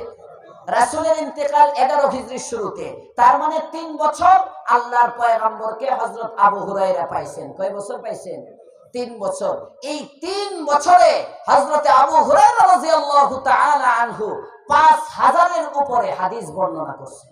রাসূলের ইন্তেকাল 11 হিজরির শুরুতে। তার মানে 3 বছর আল্লাহর পয়গম্বরকে হযরত আবু হুরায়রা পাইছেন। কয় বছর পাইছেন? 3 বছর। এই 3 বছরে হযরত আবু হুরায়রা রাদিয়াল্লাহু তাআলা আনহু 5000-এর উপরে হাদিস বর্ণনা করছেন।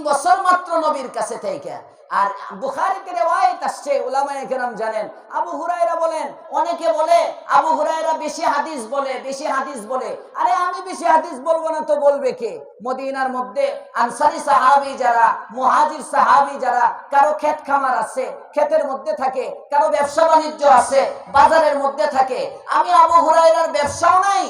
বছর মাত্র নবীর কাছে থেকে। আর বুখারীতে রিওয়ায়াত আসছে, উলামায়ে কেরাম জানেন, আবু হুরায়রা বলেন, অনেকে বলে আবু হুরায়রা বেশি হাদিস বলে, বেশি হাদিস বলে। আরে আমি বেশি হাদিস বলবো না তো বলবে কে? মদিনার মধ্যে আনসারী সাহাবী যারা, মুহাজির সাহাবী যারা, কারো ক্ষেত খামার আছে, ক্ষেতের মধ্যে থাকে, কারো ব্যবসা বাণিজ্য আছে, বাজারের মধ্যে থাকে। আমি আবু হুরায়রার ব্যবসাও নাই,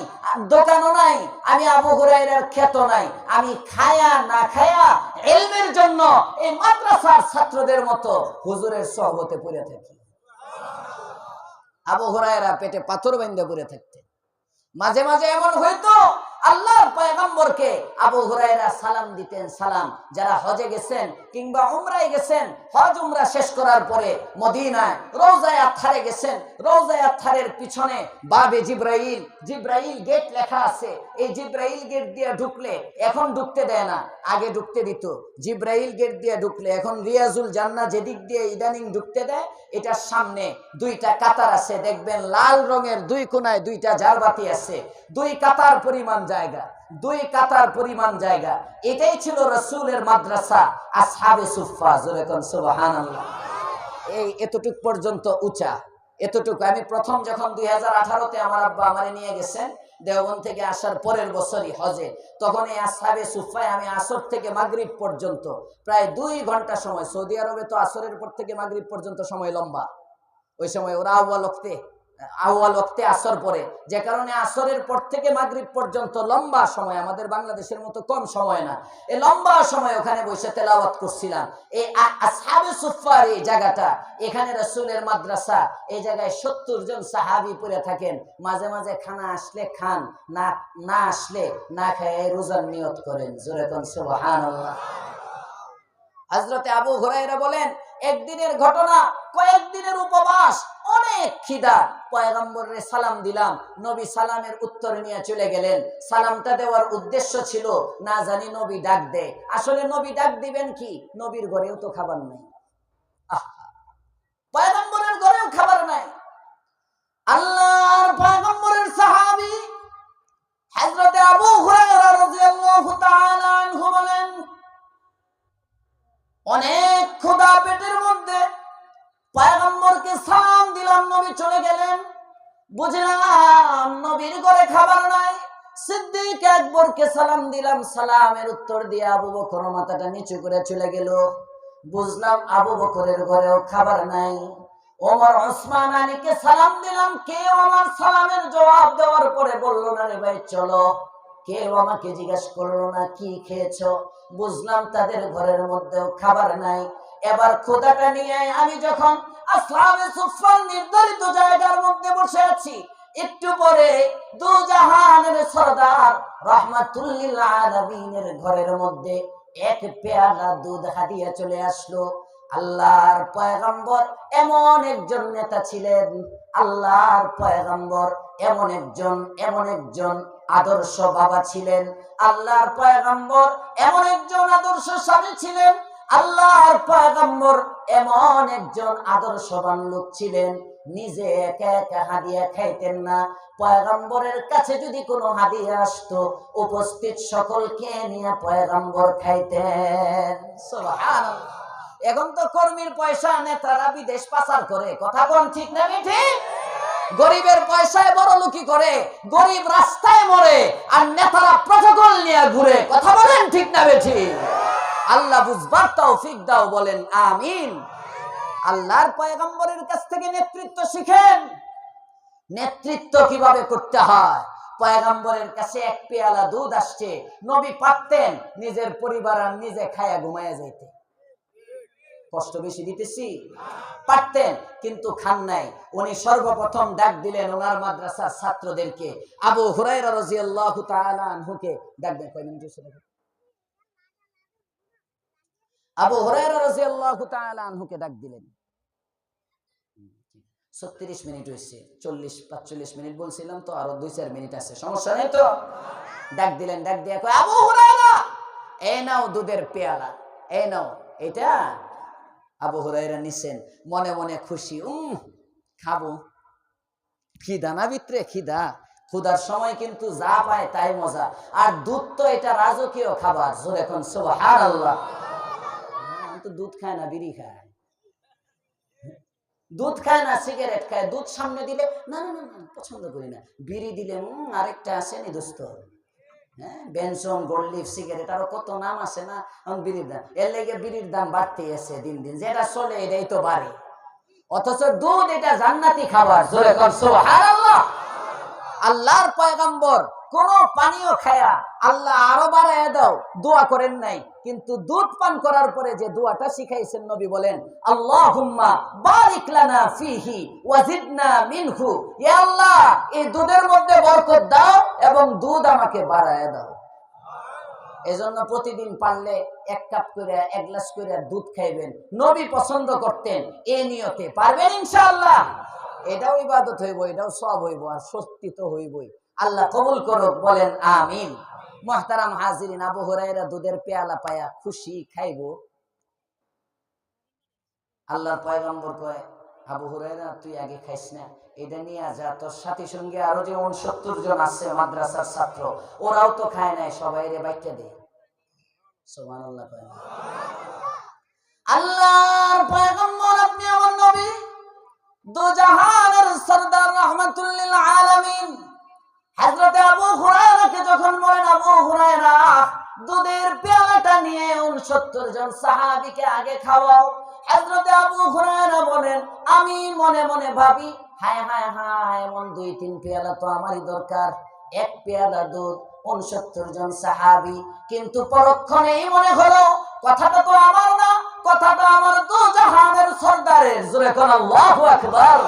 দোকানও নাই, আমি আবু হুরায়রার ক্ষেতও নাই। আমি খায়া না খায়া ইলমের জন্য এই মাদ্রাসার ছাত্রদের মতো হুজুরের সোহবতে পড়ে থাকি। আবু হুরায়রা পেটে পাথর বাঁধা পড়ে থাকতেন। মাঝে মাঝে এমন হইতো আল্লাহর পয়গম্বরকে আবু হুরায়রা সালাম দিতেন। সালাম, যারা হজে গেছেন কিংবা উমরায় গেছেন, হজ উমরা শেষ করার পরে মদিনায় রওজায়ে আতহারে গেছেন, রওজায়ে আতহারের পিছনে বাবে জিব্রাইল, জিব্রাইল গেট লেখা আছে। এই জিব্রাইল গেট দিয়ে ঢুকলে, এখন ঢুকতে দেয় না, আগে ঢুকতে দিত। জিব্রাইল গেট দিয়ে ঢুকলে, এখন রিয়াজুল জান্নাহ যেদিক দিয়ে ইদানিং ঢুকতে দেয়, এটার সামনে দুইটা কাতার আছে, দেখবেন লাল রঙের দুই কোণায় দুইটা ঝাড়বাতি আছে, দুই কাতার পরিমাণ জায়গা, দুই কাতার পরিমাণ জায়গা। এটাই ছিল রাসূলের মাদ্রাসা আসহাবে সুফফা। জোরে কোন সুবহানাল্লাহ। এই এতটুক পর্যন্ত উঁচা, এতটুকু। আমি প্রথম যখন 2018-তে আমার আব্বা আমারে নিয়ে গেছেন দেওবন্দ থেকে আসার পরের বছরই হজে, তখন এই আসহাবে সুফফায় আমি আসর থেকে মাগরিব পর্যন্ত প্রায় 2 ঘন্টা সময়, সৌদি আরবে তো আসরের পর থেকে মাগরিব পর্যন্ত সময় লম্বা, ওই সময় ওরা আউয়াল ওয়াক্তে আসর পরে, যে কারণে আসরের পর থেকে মাগরিব পর্যন্ত লম্বা সময়, আমাদের বাংলাদেশের মতো কম সময় না, এই লম্বা সময় ওখানে বসে তেলাওয়াত করছিলাম। এই আসহাবে সুফফার এই জায়গাটা, এখানে রাসূলের মাদ্রাসা, এই জায়গায় 70 জন সাহাবী পড়ে থাকেন। মাঝে মাঝে খানা আসলে খান, না আসলে না খেয়ে রোজার নিয়ত করেন। জোরে কোন সুবহানাল্লাহ। হযরতে আবু হুরায়রা বলেন, একদিনের ঘটনা, কয়েকদিনের উপবাস, অনেক খিদা, পয়গম্বরের সালাম দিলাম, নবী সালামের উত্তর নিয়ে চলে গেলেন। সালামটা দেওয়ার উদ্দেশ্য ছিল না জানি নবী ডাক দেয়। আসলে নবী ডাক দিবেন কি? নবীর ঘরেও তো খাবার নাই, পয়গম্বরের ঘরেও খাবার নাই। আল্লাহর পয়গম্বরের সাহাবী হযরতে আবু হুরায়রা রাদিয়াল্লাহু তাআলা আনহু বলেন, অনেক ক্ষুধা পেটের মধ্যে, পয়গম্বরকে সালাম দিলাম, নবী চলে গেলেন। বুঝলাম নবীর ঘরে খাবার নাই। সিদ্দিক আকবরকে সালাম দিলাম, সালামের উত্তর দিয়ে আবু বকর মাথাটা নিচু করে চলে গেল। বুঝলাম আবু বকরের ঘরেও খাবার নাই। ওমর, ওসমান, আলীকে সালাম দিলাম, কেউ আমার সালামের জবাব দেওয়ার পরে বলল না রে ভাই চলো, কেউ আমাকে জিজ্ঞেস করলো না কি খেয়েছো। বুঝলাম তাদের ঘরের মধ্যেও খাবার নাই। এবার খোদাটা নিয়ে আমি যখন আসহাবে সুফফার নির্ধারিত জায়গার মধ্যে বসে আছি, একটু পরে দু জাহানের সরদার রাহমাতুল লিল আলামিনের ঘরের মধ্যে এক পেয়ালা দুধ হাদিয়া চলে আসলো। আল্লাহর পয়গম্বর এমন একজন নেতা ছিলেন, আল্লাহর পয়গম্বর এমন একজন আদর্শ বাবা ছিলেন, আল্লাহর পয়গম্বর এমন একজন আদর্শ স্বামী ছিলেন, আল্লাহর পয়গম্বর এমন একজন আদর্শবান লোক ছিলেন। নিজে একা একা হাদিয়া খাইতেন না, পয়গম্বরের কাছে যদি কোনো হাদিয়া আসতো উপস্থিত সকলকে নিয়ে পয়গম্বর খাইতেন। সুবহানাল্লাহ। এখন তো কর্মীর পয়সা নেতারা বিদেশ পাচার করে, কথা কোন ঠিক না ঠিক? গরিবের পয়সায় বড় লোকি করে, গরিব রাস্তায় মরে, আর নেতারা প্রটোকল নিয়ে ঘুরে, কথা বলেন ঠিক না ঠিক? আল্লাহ বুঝবার তৌফিক দাও, বলেন আমিন। আল্লাহর পয়গম্বরের কাছ থেকে নেতৃত্ব শিখেন, নেতৃত্ব কিভাবে করতে হয়। পয়গম্বরের কাছে এক পেয়ালা দুধ আসছে, নবী পারতেন নিজের পরিবার আর নিজে খায়া ঘুমায়া যাইতে। কষ্ট বেশি দিতেছি? পারতেন, কিন্তু খান নাই। উনি সর্বপ্রথম ডাক দিলেন ওনার মাদ্রাসার ছাত্রদেরকে। আবু হুরায়রা রাদিয়াল্লাহু তাআলা আনহুকে ডাক দেন। কয় মিনিট হইছে? আবু হুরায়রা রাদিয়াল্লাহু তাআলা আনহুকে ডাক দিলেন। 36 মিনিট হইছে, 40-45 মিনিট বলছিলাম তো, আরো 2-4 মিনিট আছে, সমস্যা নেই তো? ডাক দিলেন, ডাক দিয়া কয়, আবু হুরায়রা এই নাও দুধের পেয়ালা, এই নাও এটা। আবু হুরায়রা নিছেন, মনে মনে খুশি, খাবো। খিদা না ভিতরে, খিদা, ক্ষুধার সময় কিন্তু যা পায় তাই মজা। আর দুধ তো এটা রাজকীয় খাবার। জোরে কোন সুবহানাল্লাহ। তো দুধ খায় না, বিড়ি খায়। দুধ খায় না, সিগারেট খায়। দুধ সামনে দিলে না না না না পছন্দ করি না। বিড়ি দিলে আরেকটা আসেনি দোস্ত, হ্যাঁ, বেনসন, গোল্ড লিফ, সিগারেট, আরো কত নাম আছে না। বিড়ির দাম, এর লেগে বিড়ির দাম বাড়তেই আছে দিন দিন। যেটা চলে এটাই তো বাড়ে, অথচ দুধ এটা জান্নাতি খাবার। জোরে কর সুবহানাল্লাহ। আল্লাহর পয়গম্বর কোন পানীয় খায়া আল্লাহ আরো বাড়ায় দাও দোয়া করেন নাই, কিন্তু দুধ পান করার পরে যে দোয়াটা শিখাইছেন নবী বলেন, আল্লাহুম্মা বারিক লানা ফিহি ওয়াজিদনা মিনহু। ইয়া আল্লাহ, এই দুধের মধ্যে বরকত দাও এবং দুধ আমাকে বাড়ায় দাও। এজন্য প্রতিদিন পারলে 1 কাপ করে 1 গ্লাস করে দুধ খাইবেন। নবী পছন্দ করতেন এই নিয়তে। পারবেন ইনশাআল্লাহ? এটাও ইবাদত হইব, এটাও সওয়াব হইব, আর সত্যি তো হইবই। আল্লাহ কবুল করুক, বলেন আমিন। মুহতারাম হাজিরিন, আবু হুরায়রা দুধের পেয়ালা পায়া খুশি, খাইবো। আল্লাহর পয়গম্বর কয়, আবু হুরায়রা তুই আগে খাইস না, এটা নিয়ে যা, তোর সাথী সঙ্গে আরো যে 69 জন আছে মাদ্রাসার ছাত্র, ওরাও তো খায় নাই, সবাই রে বাইটা দে। সুবহানাল্লাহ। আল্লাহর পয়গম্বর, আপনি আমার নবী, দো জাহানের সরদার, রাহমাতুল লিল আলামিন। হযরত আবু হুরায়রাকে যখন বলেন, আবু হুরায়রা দুধের পেয়ালাটা নিয়ে 69 জন সাহাবীকে আগে খাওয়াও, হযরত আবু হুরায়রা বলেন, আমি মনে মনে ভাবি, হায় হায় হায়, এমন 2-3 পেয়ালা তো আমারই দরকার। 1 পেয়ালা দুধ, 69 জন সাহাবী। কিন্তু পরক্ষণেই মনে হলো কথাটা তো আমার না, কথাটা আমার দো জাহানের সরদারের। জোরে কোন আল্লাহু আকবার।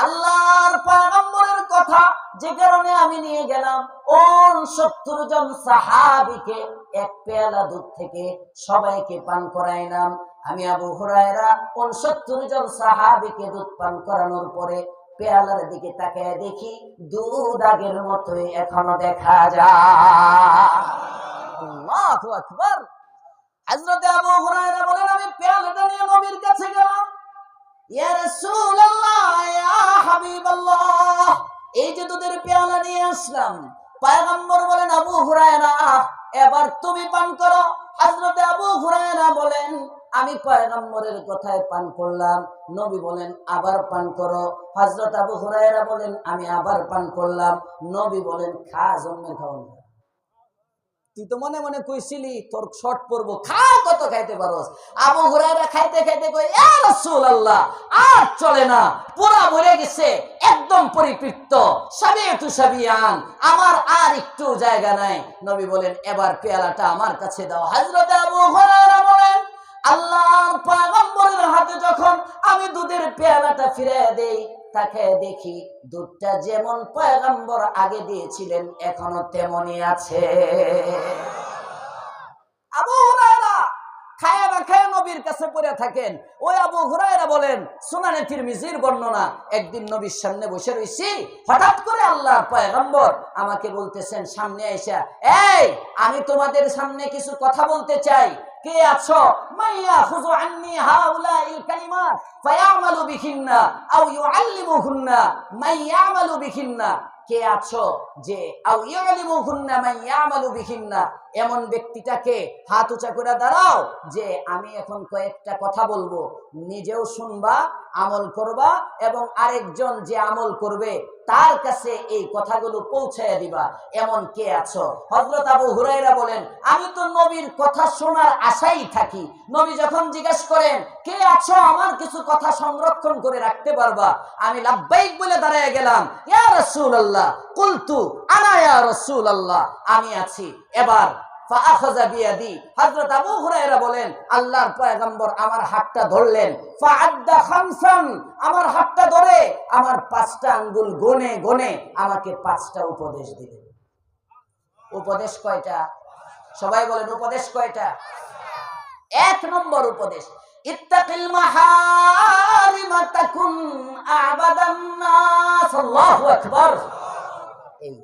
আল্লাহর পয়গম্বরের কথা, যে কারণে আমি নিয়ে গেলাম 69 জন সাহাবীকে 1 পেয়ালা দুধ থেকে সবাইকে পান করাইলাম। আমি আবু হুরায়রা 69 জন সাহাবীকে দুধ পান করানোর পরে পেয়ালার দিকে তাকায় দেখি দুধ আগের মতোই এখনো দেখা যায়। আল্লাহু আকবার। হযরত আবু হুরায়রা বলেন, আমি পেয়ালাটা নিয়ে নবীর কাছে গেলাম। ইয়া রাসূলুল্লাহ, ইয়া হাবিবাল্লাহ, এই যে দুধের পেয়ালা নিয়ে আসলাম। পয়গম্বর বলেন, আবু হুরায়রা এবার তুমি পান করো। হযরত আবু হুরায়রা বলেন, আমি পয়গম্বরের কথায় পান করলাম। নবী বলেন, আবার পান করো। হযরত আবু হুরায়রা বলেন, আমি আবার পান করলাম। নবী বলেন, খা, জন্মের খাওয়ান। তুই তো মনে মনে কইছিলি তোর শর্ট পড়বো, খা, কত খাইতে পারোস। আবু হুরায়রা খাইতে খাইতে কই, ইয়া রাসূলুল্লাহ, আর চলে না, পুরা মরে গেছে, একদম পরিতৃপ্ত, সাবিয়াতু সাবিয়ান, আমার আর একটু জায়গা নাই। নবী বলেন, এবার পেয়ালাটা আমার কাছে দাও। হযরত আবু হুরায়রা বলেন, আল্লাহর পয়গম্বরের হাতে যখন আমি দুধের পেয়ালাটা ফিরিয়ে দেই, তাকে দেখি দুধটা যেমন পয়গম্বর আগে দিয়েছিলেন এখনো তেমনই আছে। আবু হুরায়রা খায়া না খায়া নবীর কাছে পড়ে থাকেন। ওই আবু হুরায়রা বলেন, সুনানে তিরমিজির বর্ণনা, একদিন নবীর সামনে বসে রইছি, হঠাৎ করে আল্লাহর পয়গম্বর আমাকে বলতেছেন সামনে আইসা, এই আমি তোমাদের সামনে কিছু কথা বলতে চাই, কে আছো? মাইয়া খুযু আন্নি হাউলাইল কালিমাত ফায়ামালু বিহিন্না আও ইউআল্লিমুহুন্না মাইয়ামালু বিহিন্না। কে আছো যে আও ইউআল্লিমুহুন্না মাইয়ামালু বিহিন্না, এমন ব্যক্তিটাকে হাত উঁচা করে দাঁড়াও যে আমি এখন কয়েকটা কথা বলবো, নিজেও শুনবা, আমল করবা, এবং আরেকজন যে আমল করবে তার কাছে এই কথাগুলো পৌঁছায় দিবা, এমন কে আছো? হযরত আবু হুরায়রা বলেন, আমি তো নবীর কথা শোনার আশাই থাকি। নবী যখন জিজ্ঞেস করেন, কে আছো আমার কিছু কথা সংরক্ষণ করে রাখতে পারবা, আমি লাব্বাইক বলে দাঁড়ায় গেলাম। ইয়া রাসূলুল্লাহ, কুলতু আনা ইয়া রাসূলুল্লাহ, আমি আছি। এবার ফাআখাযা বিয়াদি, হযরত আবু হুরায়রা বলেন, আল্লাহর পয়গম্বর আমার হাতটা ধরলেন, ফাআদ্দা খামসান, আমার হাতটা ধরে আমার 5টা আঙ্গুল গনে গনে আমাকে 5টা উপদেশ দিলেন। উপদেশ কয়টা? সবাই বলেন, উপদেশ কয়টা? 1 নম্বর উপদেশ, ইত্তাকিল মাহারিমা তাকুন আবাদান নাস। আল্লাহু আকবার। এই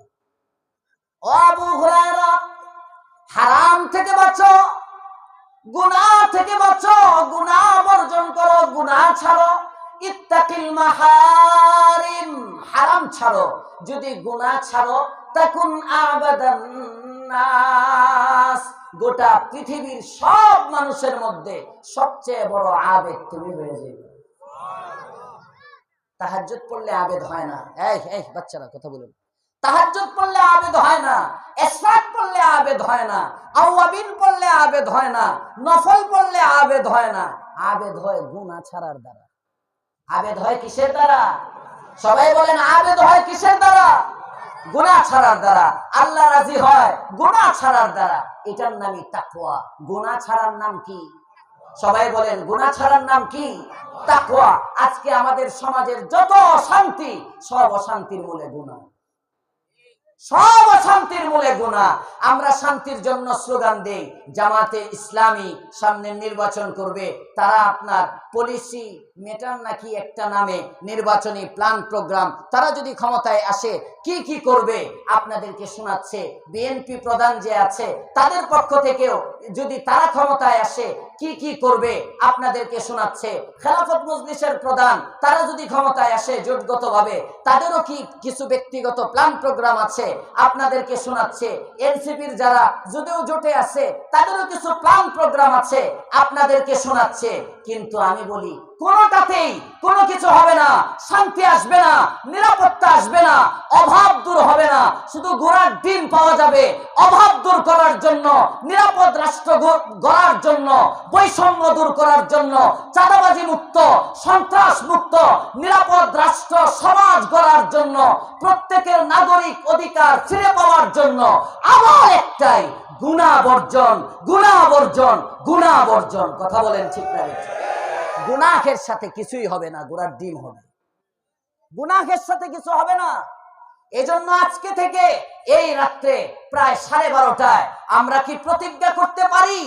ও আবু হুরায়রা, হারাম থেকে বাঁচো, গুনাহ থেকে বাঁচো, গুনাহ বর্জন করো, গুনাহ ছাড়ো। ইত্তাকিল মাহারিম, হারাম ছাড়ো। যদি গুনাহ ছাড়ো, তাকুন আবাদান নাস, গোটা পৃথিবীর সব মানুষের মধ্যে সবচেয়ে বড় আবেদ তুমি হয়ে যাবে। তাহাজ্জুদ পড়লে আবেদ হয় না। এই বাচ্চারা কথা বলুন। তাহাজ্জুদ পড়লে আবেদ হয় না, ইশরাক পড়লে আবেদ হয় না, আওয়াবিন পড়লে আবেদ হয় না, নফল পড়লে আবেদ হয় না। আবেদ হয় গুনাহ ছাড়ার দ্বারা। আবেদ হয় কিসের দ্বারা? সবাই বলেন, আবেদ হয় কিসের দ্বারা? গুনাহ ছাড়ার দ্বারা। আল্লাহ রাজি হয় গুনাহ ছাড়ার দ্বারা। এটার নামই তাকওয়া। গুনাহ ছাড়ার নাম কি? সবাই বলেন, গুনাহ ছাড়ার নাম কি? তাকওয়া। আজকে আমাদের সমাজের যত অশান্তি, সব অশান্তির মূলে গুনাহ। সব অশান্তির মূলে গুনাহ। আমরা শান্তির জন্য স্লোগান দেই, জামাতে ইসলামী সামনের নির্বাচন করবে, তারা আপনার পলিসি মেটার নাকি একটা নামে নির্বাচনী প্ল্যান প্রোগ্রাম, তারা যদি ক্ষমতায় আসে কি কি করবে আপনাদেরকে শোনাচ্ছে। বিএনপি প্রধান যে আছে তাদের পক্ষ থেকেও যদি তারা ক্ষমতায় আসে কি কি করবে আপনাদেরকে শোনাচ্ছে। খেলাফত মজলিসের প্রধান তারা যদি ক্ষমতায় আসে জোটগতভাবে, তাদেরও কি কিছু ব্যক্তিগত প্ল্যান প্রোগ্রাম আছে আপনাদেরকে শোনাচ্ছে। এনসিপির যারা যদিও জোটে আছে তাদেরও কিছু প্ল্যান প্রোগ্রাম আছে আপনাদেরকে শোনাচ্ছে। কিন্তু আমি বলি, কোনোটাতেই কোনো কিছু হবে না, শান্তি আসবে না, নিরাপত্তা আসবে না, অভাব দূর হবে না। শুধু ঘোড়ার ডিম পাওয়া যাবে। অভাব দূর করার জন্য, নিরাপদ রাষ্ট্র গড়ার জন্য, বৈষম্য দূর করার জন্য, চাঁদাবাজি মুক্ত, সন্ত্রাস মুক্ত নিরাপদ রাষ্ট্র সমাজ গড়ার জন্য, প্রত্যেকের নাগরিক অধিকার ফিরে পাওয়ার জন্য আমার একটাই, গুনাহ বর্জন, গুনাহ বর্জন, গুনাহ বর্জন। কথা বলেন ঠিক না? গুনাহের সাথে কিছুই হবে না, ঘোড়ার ডিম হবে। গুনাহের সাথে কিছু হবে না। এজন্য আজকে থেকে এই রাত্রে প্রায় 12:30টায় আমরা কি প্রতিজ্ঞা করতে পারি,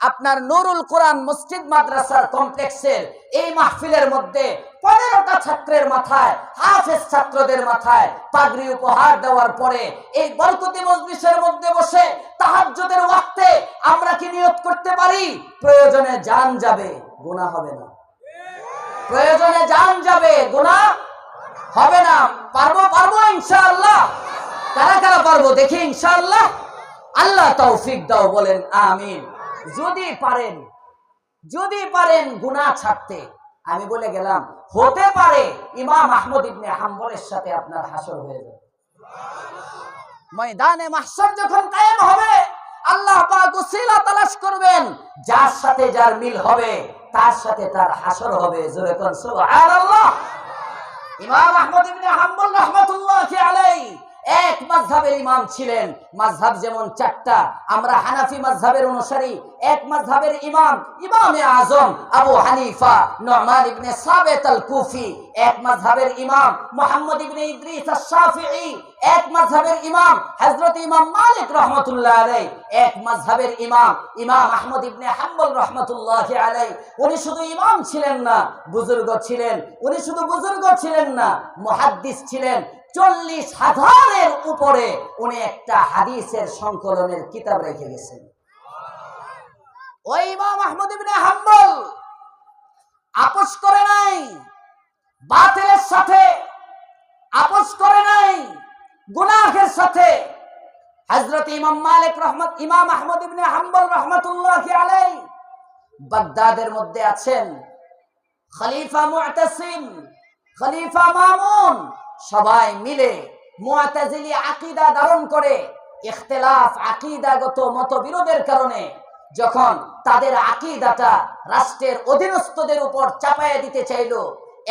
আপনার নুরুল কোরআন মসজিদ মাদ্রাসার কমপ্লেক্সের এই মাহফিলের মধ্যে 15টা ছাত্রের মাথায়, হাফেজ ছাত্রদের মাথায় পাগড়ি উপহার দেওয়ার পরে এই বরকতি মজলিসের মধ্যে বসে তাহাজ্জুদের ওয়াক্তে আমরা কি নিয়ত করতে পারি, প্রয়োজনে জান যাবে, গুনাহ হবে না। প্রয়োজনে জান যাবে, গুনাহ হবে না। পারবো ইনশাআল্লাহ। কারা কারা পারবো দেখি ইনশাআল্লাহ। আল্লাহ তৌফিক দাও, বলেন আমিন। যদি পারেন গুনাহ ছাড়তে, আমি বলে গেলাম হতে পারে ইমাম আহমদ ইবনে হাম্বলের সাথে আপনার হাসর হয়ে যাবে। ময়দানে মাহশর যখন কায়েম হবে, আল্লাহ পাক ওসিলা তালাশ করবেন, যার সাথে যার মিল হবে তার সাথে তার হাসর হবে। জোরে কোন সুবহানাল্লাহ। ইমাম আহমদ ইবনে হাম্বল রাহমাতুল্লাহি আলাইহি এক মাযহাবের ইমাম ছিলেন। মাযহাব যেমন 4টা, আমরা হানাফি মাযহাবের অনুসারী। এক মাযহাবের ইমাম ইমামে আজম আবু হানিফা নুমান ইবনে সাবিত আল কুফি। এক মাযহাবের ইমাম মুহাম্মদ ইবনে ইদ্রিস আশ-শাফিঈ। এক মাযহাবের ইমাম হযরত ইমাম মালিক রাহমাতুল্লাহ আলাইহি। এক মাযহাবের ইমাম ইমাম আহমদ ইবনে হাম্বল রাহমাতুল্লাহি আলাইহি। উনি শুধু ইমাম ছিলেন না, বুজুর্গ ছিলেন। উনি শুধু বুজুর্গ ছিলেন না, মুহাদ্দিস ছিলেন। 40,000-এর উপরে উনি একটা হাদিসের সংকলনের কিতাব রেখে গেছেন। ওই ইমাম আহমদ ইবনে হাম্বল আপোষ করে নাই বাতিলের সাথে, আপোষ করে নাই গুনাহের সাথে। হযরত ইমাম মালিক ইমাম আহমদ ইবনে হাম্বল রাহমাতুল্লাহি আলাইহি বাগদাদের মধ্যে আছেন। খলিফা মুতাসিম, খলিফা মামুন সবাই মিলে মুতাজিলি আকীদা ধারণ করে, ইখতিলাফ আকীদাগত মতবিরোধের কারণে যখন তাদের আকীদাটা রাষ্ট্রের অধীনস্থদের উপর চাপায়া দিতে চাইল,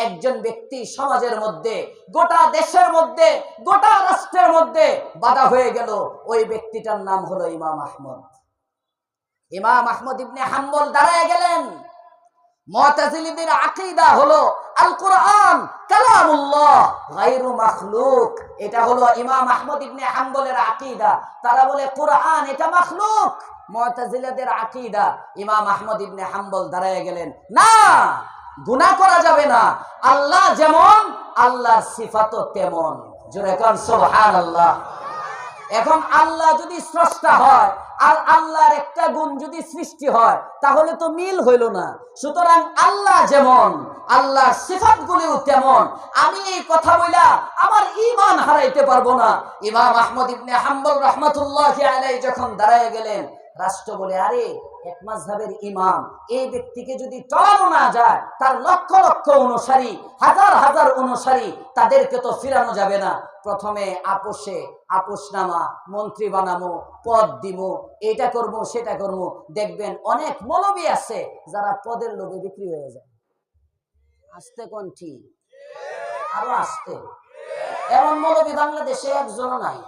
একজন ব্যক্তি সমাজের মধ্যে, গোটা দেশের মধ্যে, গোটা রাষ্ট্রের মধ্যে বাধা হয়ে গেল। ওই ব্যক্তিটার নাম হলো ইমাম আহমদ। ইমাম আহমদ ইবনে হাম্বল দাঁড়ায় গেলেন। মুতাজিলিদের আকীদা হলো আল কোরআন কালামুল্লাহ গায়রু মাখলুক। এটা হলো ইমাম আহমদ ইবনে হাম্বলের আকীদা। তারা বলে কোরআন এটা মাখলুক। মুতাজিলিদের আকীদা। ইমাম আহমদ ইবনে হাম্বল দাঁড়ায় গেলেন, না, গুনাহ করা যাবে না। আল্লাহ যেমন, আল্লাহর সিফাতও তেমন। জোরে কোন সুবহানাল্লাহ। এখন আল্লাহ যদি স্রষ্টা হয়, আর আল্লাহর একটা গুণ যদি সৃষ্টি হয় তাহলে তো মিল হইল না। সুতরাং আল্লাহ যেমন, আল্লাহর সিফাতগুলিও তেমন। আমি এই কথা বইলা আমার ঈমান হারাইতে পারবো না। ইমাম আহমদ ইবনে হাম্বল রাহমাতুল্লাহি আলাইহি যখন দাঁড়ায় গেলেন, রাষ্ট্র বলে, আরে এক মাযহাবের ইমাম, এই ব্যক্তিকে যদি টলানো না যায়, তার লক্ষ লক্ষ অনুসারী, হাজার হাজার অনুসারী, তাদেরকে তো ফিরানো যাবে না। প্রথমে আপোষনামা, মন্ত্রী বানামো, পদ দিমো, এটা করবো সেটা করবো। দেখবেন অনেক মৌলবী আছে যারা পদের লোভে বিক্রি হয়ে যায়। আসতে কোন ঠিক, আরো আসতে। এমন মৌলবী বাংলাদেশে একজনও নাই।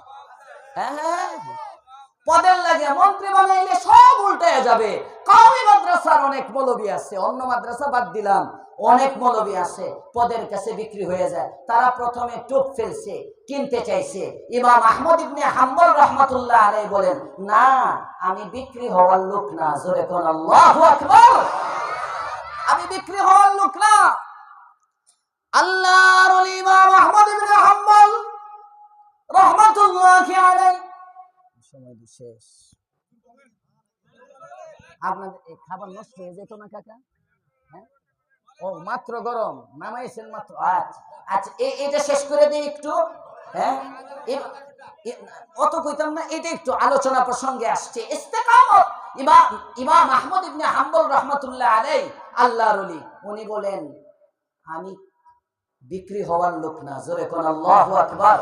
হ্যাঁ হ্যাঁ, পদের লাগে মন্ত্রী বানাইলে সব উল্টায় যাবে। কওমি মাদ্রাসার অনেক মৌলবী আছে, অন্য মাদ্রাসা বাদ দিলাম, অনেক মৌলবী আছে পদের কাছে বিক্রি হয়ে যায়। তারা প্রথমে টুপ ফেলছে, কিনতে চাইছে। ইমাম আহমদ ইবনে হাম্বল রাহমাতুল্লাহ আলাইহি বলেন, না, আমি বিক্রি হওয়ার লোক না। জোরে কোন আল্লাহু আকবার। আমি বিক্রি হওয়ার লোক না। আল্লাহর ওলি ইমাম আহমদ ইবনে হাম্বল রাহমাতুল্লাহি আলাইহি, সময় শেষ। আপনাদের এই খাবার নষ্ট হয়ে যেত না কাকা? হ্যাঁ, ও মাত্র গরম নামাইছেন মাত্র। আচ্ছা আচ্ছা, এটা শেষ করে দিই একটু। হ্যাঁ, অত কইতাম না, এটা একটু আলোচনা প্রসঙ্গে আসছে। ইস্তেকামত। ইমাম আহমদ ইবনে হাম্বল রাহমাতুল্লাহ আলাইহি, আল্লাহর ওলি, উনি বলেন, আমি বিক্রি হওয়ার লোক না। জোরে কোন আল্লাহু আকবার।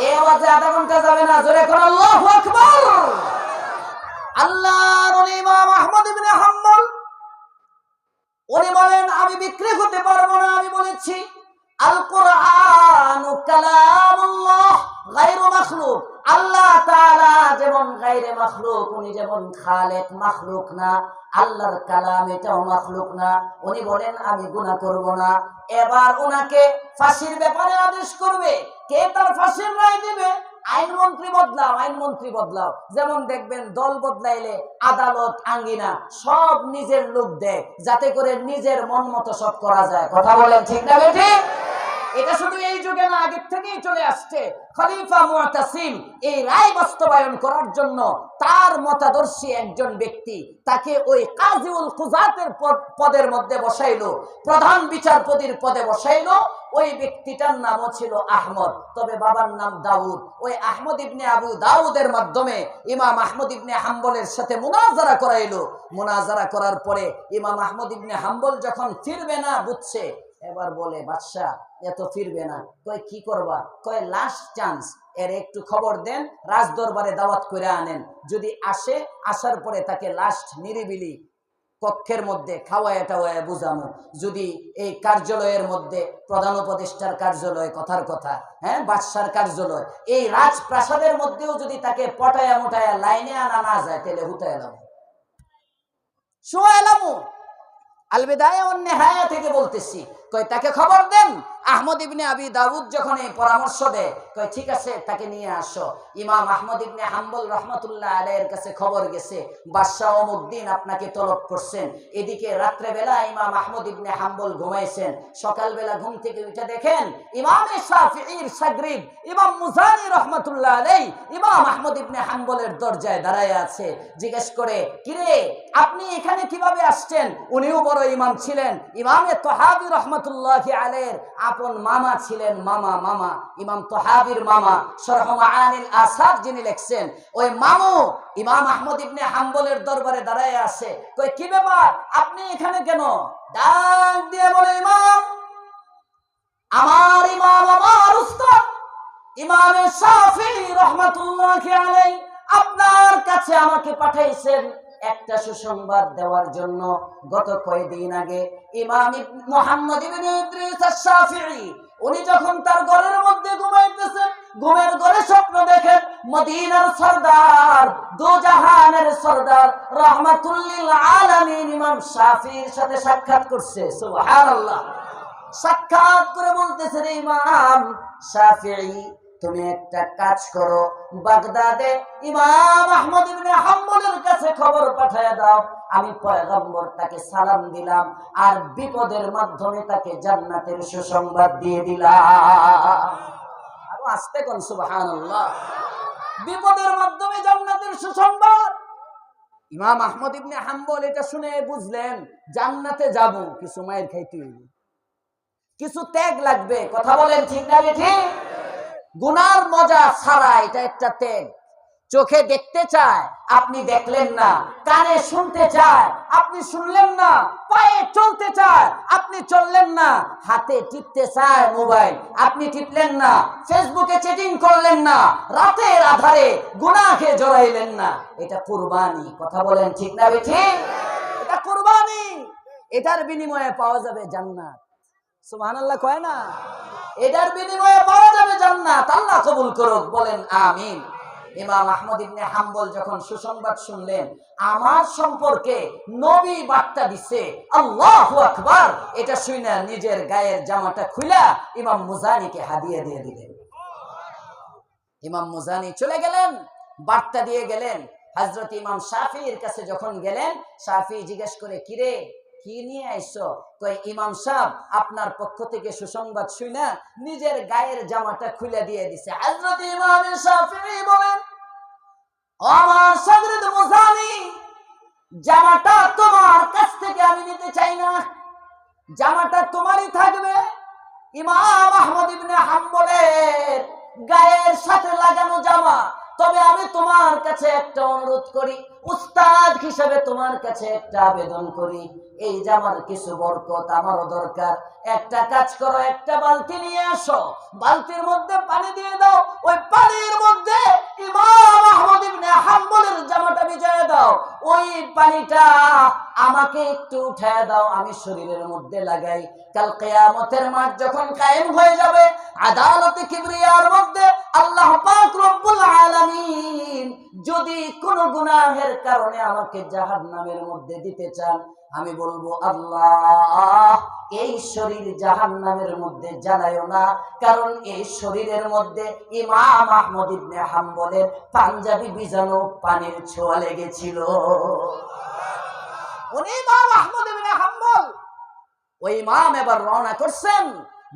এই আওয়াজে আধা ঘন্টা যাবে না। জোরে কোন আল্লাহু আকবার। আল্লাহর ওলি ইমাম আহমদ ইবনে হাম্বল, উনি বলেন, আমি বিক্রি হতে পারবো না। আমি বলেছি আল কুরআনু কালামুল্লাহ গায়রু মাখলুক। আল্লাহ তাআলা যেমন গায়রে মাখলুক, উনি যেমন খালেক, মাখলুক না। আল্লাহর কালাম এটাও মাখলুক না। উনি বলেন, আমি গুনাহ করব না। এবার উনাকে ফাঁসির ব্যাপারে আদেশ করবে। কে তার ফাঁসির রায় দিবে? আইনমন্ত্রী বদলাও, আইনমন্ত্রী বদলাও। যেমন দেখবেন দল বদলাইলে আদালত, আঙ্গিনা সব নিজের লোক দেয়, যাতে করে নিজের মন মতো সব করা যায়। কথা বলেন ঠিক না বেঠি? এটা শুধু এই যুগে না, আগের থেকেই চলে আসছে। খলিফা মুতাসিম এই রায় বাস্তবায়ন করার জন্য তার মতাদর্শী একজন ব্যক্তি, তাকে ওই কাজীউল কুযাতের পদের মধ্যে বসাইলো, প্রধান বিচারপতির পদে বসাইলো। ওই ব্যক্তিটার নামও ছিল আহমদ, তবে বাবার নাম দাউদ। ওই আহমদ ইবনে আবু দাউদের মাধ্যমে ইমাম আহমদ ইবনে হাম্বলের সাথে মুনাজারা করাইলো। মুনাজারা করার পরে ইমাম আহমদ ইবনে হাম্বল যখন ফিরবে না বুঝছে, এবার বলে, বাদশা এত ফিরবে না। কয় কি করবা? কয় লাস্ট চান্স, এর একটু খবর দেন, রাজ দরবারে দাওয়াত করে আনেন। যদি আসে, আসার পরে তাকে লাস্ট নিরিবিলি কক্ষের মধ্যে খাওয়ায় টাওয়ায় বুঝানো। যদি এই কার্যালয়ের মধ্যে, প্রধান উপদেষ্টার কার্যালয়, কথার কথা, হ্যাঁ, বাদশার কার্যালয়, এই রাজপ্রাসাদের মধ্যেও যদি তাকে পটায়া মোটায়া লাইনে আনা না যায়, তাহলে হুতা এলাম শোয়া এলামু। আল বিদায়া ওয়ান নিহায়া থেকে বলতেছি। কয় তাকে খবর দেন। আহমদ ইবনে আবি দাউদ যখন এই পরামর্শ দেয়, কয় ঠিক আছে, তাকে নিয়ে আসো। ইমাম আহমদ ইবনে হাম্বল রাহমাতুল্লাহ আলাইহির কাছে খবর গেছে, বাদশা অমুক দিন আপনাকে তলব করছেন। এদিকে রাত্রে বেলা ইমাম আহমদ ইবনে হাম্বল ঘুমাইছেন। সকালবেলা ঘুম থেকে উঠে দেখেন ইমাম শাফিঈর শাগরিদ ইমাম মুজানি রাহমাতুল্লাহ আলাইহি ইমাম আহমদ ইবনে হাম্বলের দরজায় দাঁড়ায় আছে। জিজ্ঞেস করে, কিরে আপনি এখানে কিভাবে আসছেন? উনিও বড় ইমাম ছিলেন, ইমামে তাহাবী রাহমাতুল্লাহি আলাইহির আপন মামা ছিলেন। মামা ইমাম তাহাবীর মামা, শরহ মাআনিল আসার যিনি লিখছেন, ওই মামু ইমাম আহমদ ইবনে হাম্বলের দরবারে দাঁড়ায় আছে। কই কি ব্যাপার, আপনি এখানে কেন? ডাক দিয়ে বলে, ইমাম, আমার উস্তাদ ইমাম শাফিঈ রাহমাতুল্লাহি আলাইহি আপনার কাছে আমাকে পাঠাইছেন একটা সুসংবাদ দেওয়ার জন্য। গত কয়েকদিন আগে ইমাম মুহাম্মদ ইবনে ইদ্রিস আশ-শাফিঈ উনি যখন তার ঘরের মধ্যে ঘুমাইতেছেন, ঘুমের ঘরে স্বপ্ন দেখেন মদিনার সরদার, দু জাহানের সরদার রাহমাতুল লিল আলামিন ইমাম শাফিঈর সাথে সাক্ষাৎ করছে। সুবহানাল্লাহ। সাক্ষাৎ করে বলতেছে, ইমাম শাফিঈ তুমি একটা কাজ করো, বাগদাদে ইমাম আহমদ ইবনে হাম্বলের কাছে খবর পাঠায়া দাও, আমি পয়গম্বর তাকে সালাম দিলাম আর বিপদের মাধ্যমে তাকে জান্নাতের সুসংবাদ দিয়ে দিলাম। আরো আস্তে কোন সুবহানাল্লাহ। বিপদের মাধ্যমে জান্নাতের সুসংবাদ। ইমাম আহমদ ইবনে হাম্বল এটা শুনে বুঝলেন জান্নাতে যাব, কিছু মায়ের খাইতে হইবে, কিছু ত্যাগ লাগবে। কথা বলেন ঠিক না ঠিক? গুনার মজা ছাড়া এটা একটা ত্যাগ। চোখে দেখতে চায়, আপনি দেখলেন না। কানে শুনতে চায়, আপনি শুনলেন না। পায়ে চলতে চায়, আপনি চললেন না। হাতে টিপতে চায় মোবাইল, আপনি টিপলেন না। ফেসবুকে চ্যাটিং করলেন না। রাতের আধারে গুনাহে জড়াইলেন না। এটা কুরবানি। কথা বলেন ঠিক না ঠিক? এটা কুরবানি। এটার বিনিময়ে পাওয়া যাবে জান্নাত। সুবহানাল্লাহ কয় না? এটার বিনিময়ে পাওয়া যাবে জান্নাত। আল্লাহ কবুল করুক, বলেন আমিন। ইমাম আহমদ ইবনে হাম্বল যখন সুসংবাদ শুনলেন আমার সম্পর্কে নবী বার্তা দিচ্ছে, আল্লাহু আকবার, এটা শুনে নিজের গায়ের জামাটা খুলে ইমাম মুজানিকে হাদিয়া দিয়ে দিলেন। ইমাম মুজানি চলে গেলেন, বার্তা দিয়ে গেলেন। হযরত ইমাম শাফিঈর কাছে যখন গেলেন, শাফিঈ জিজ্ঞেস করে, কিরে কি নিয়ে আইছো? কই ইমাম সাহেব আপনার পক্ষ থেকে সুসংবাদ শুনে নিজের গায়ের জামাটা খুলে দিয়ে দিছে। হযরত ইমাম শাফিঈ বলেন, আমার শাগির্দ মুজানি, জামাটা তোমার কাছ থেকে আমি নিতে চাই না, জামাটা তোমারই থাকবে। ইমাম আহমদ ইবনে হাম্বলের গায়ের সাথে লাগানো জামা। তবে আমি তোমার কাছে একটা অনুরোধ করি, উস্তাদ হিসেবে তোমার কাছে একটা আবেদন করি, এই জামার কিছু বরকত আমারও দরকার। একটা কাজ করো, একটা বালতি নিয়ে আসো, বালতির মধ্যে পানি দিয়ে দাও, ওই পানির মধ্যে ইমাম আহমদ ইবনে হাম্বলের জামাটা ভিজিয়ে দাও, ওই পানিটা আমাকে একটু উঠায় দাও, আমি শরীরের মধ্যে লাগাই। কাল কিয়ামতের মাঠ যখন কায়েম হয়ে যাবে, আদালতে কিবরিয়ার মধ্যে আল্লাহ পাক রব্বুল আলামিন যদি কোন গুনাহের কারণে আমাকে জাহান্নামের মধ্যে দিতে চান, আমি বলবো, আল্লাহ এই শরীর জাহান্নামের মধ্যে জ্বালায়ও না, কারণ এই শরীরের মধ্যে ইমাম আহমদ ইবনে হাম্বলের পাঞ্জাবি ভিজানো পানির ছোঁয়া লেগেছিল। উনি ইমাম আহমদ ইবনে হাম্বল। ওই ইমাম এবার রওনা করছেন,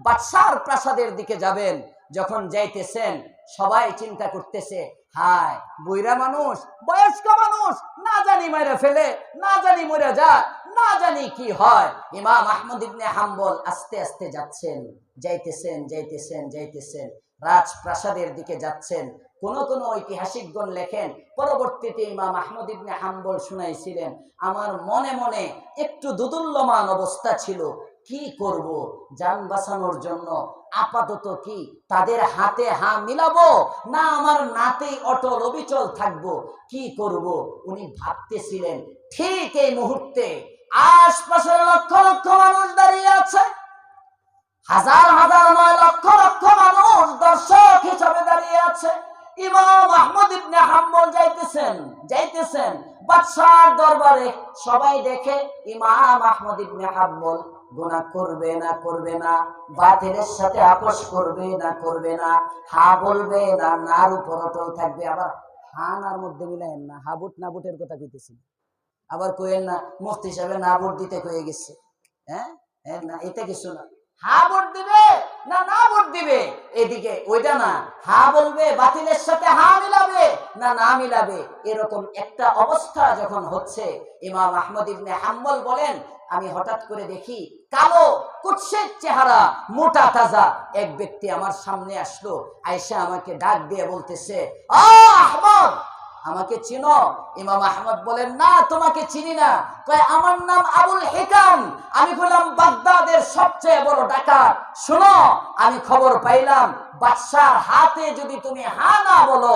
বাদশার প্রাসাদের দিকে যাবেন। যখন যাইতেছেন, সবাই চিন্তা করতেছে, হায় বুইরা মানুষ, বয়স্ক মানুষ, না জানি মেরে ফেলে, না জানি মরে যায়, না জানি কি হয়। ইমাম আহমদ ইবনে হাম্বল আস্তে আস্তে যাচ্ছেন, যাইতেছেন যাইতেছেন যাইতেছেন, রাজপ্রাসাদের দিকে যাচ্ছেন। কোন কোন ঐতিহাসিকগণ লেখেন, পরবর্তীতে ইমাম আহমদ ইবনে হাম্বল শুনাইছিলেন, আমার মনে মনে একটু দুদুল্যমান অবস্থা ছিল, কি করব জান বাঁচানোর জন্য, আপাতত কি তাদের হাতে হা মিলাবো, না আমার নাতেই অটল অবিচল থাকবো, কি করব? উনি ভাবতেছিলেন। ঠিক এই মুহূর্তে আশপাশের লক্ষ লক্ষ মানুষ দাঁড়িয়ে আছে, হাজার হাজার নয় লক্ষ লক্ষ মানুষ দর্শক হিসাবে দাঁড়িয়ে আছে। ইমাম আহমদ ইবনে হাম্বল যাইতেছেন যাইতেছেন বাদশার দরবারে। সবাই দেখে ইমাম আহমদ ইবনে হাম্বল গুনাহ করবে না করবে না, বাতিলের সাথে আপোষ করবে না করবে না, হা বলবে না নার উপর অটল থাকবে। আবার হা নার মধ্যে মিলায়েন না, হাবুট না বুটের কথা কইতেছি। আবার কইেন না মুফতি সাহেব না ভোট দিতে কয়ে গেছে, হ্যাঁ না, এটা কিছু না। হা ভোট দিবে না না ভোট দিবে, এদিকে ওইটা না, হা বলবে বাতিলের সাথে হা মিলাবে না না মিলাবে, এরকম একটা অবস্থা যখন হচ্ছে, ইমাম আহমদ ইবনে হাম্বল বলেন, আমি হঠাৎ করে দেখি কালো কুৎসিত চেহারা মোটা তাজা এক ব্যক্তি আমার সামনে আসলো। আয়েশা আমাকে ডাক দিয়ে বলতেছে, আহমদ আমাকে চিনো? ইমাম আহমদ বলেন, না তোমাকে চিনি না। কয়, আমার নাম আবুল হিকাম, আমি হলাম বাগদাদের সবচেয়ে বড় ডাকাত। শোনো, আমি খবর পাইলাম বাদশার হাতে যদি তুমি হা না বলো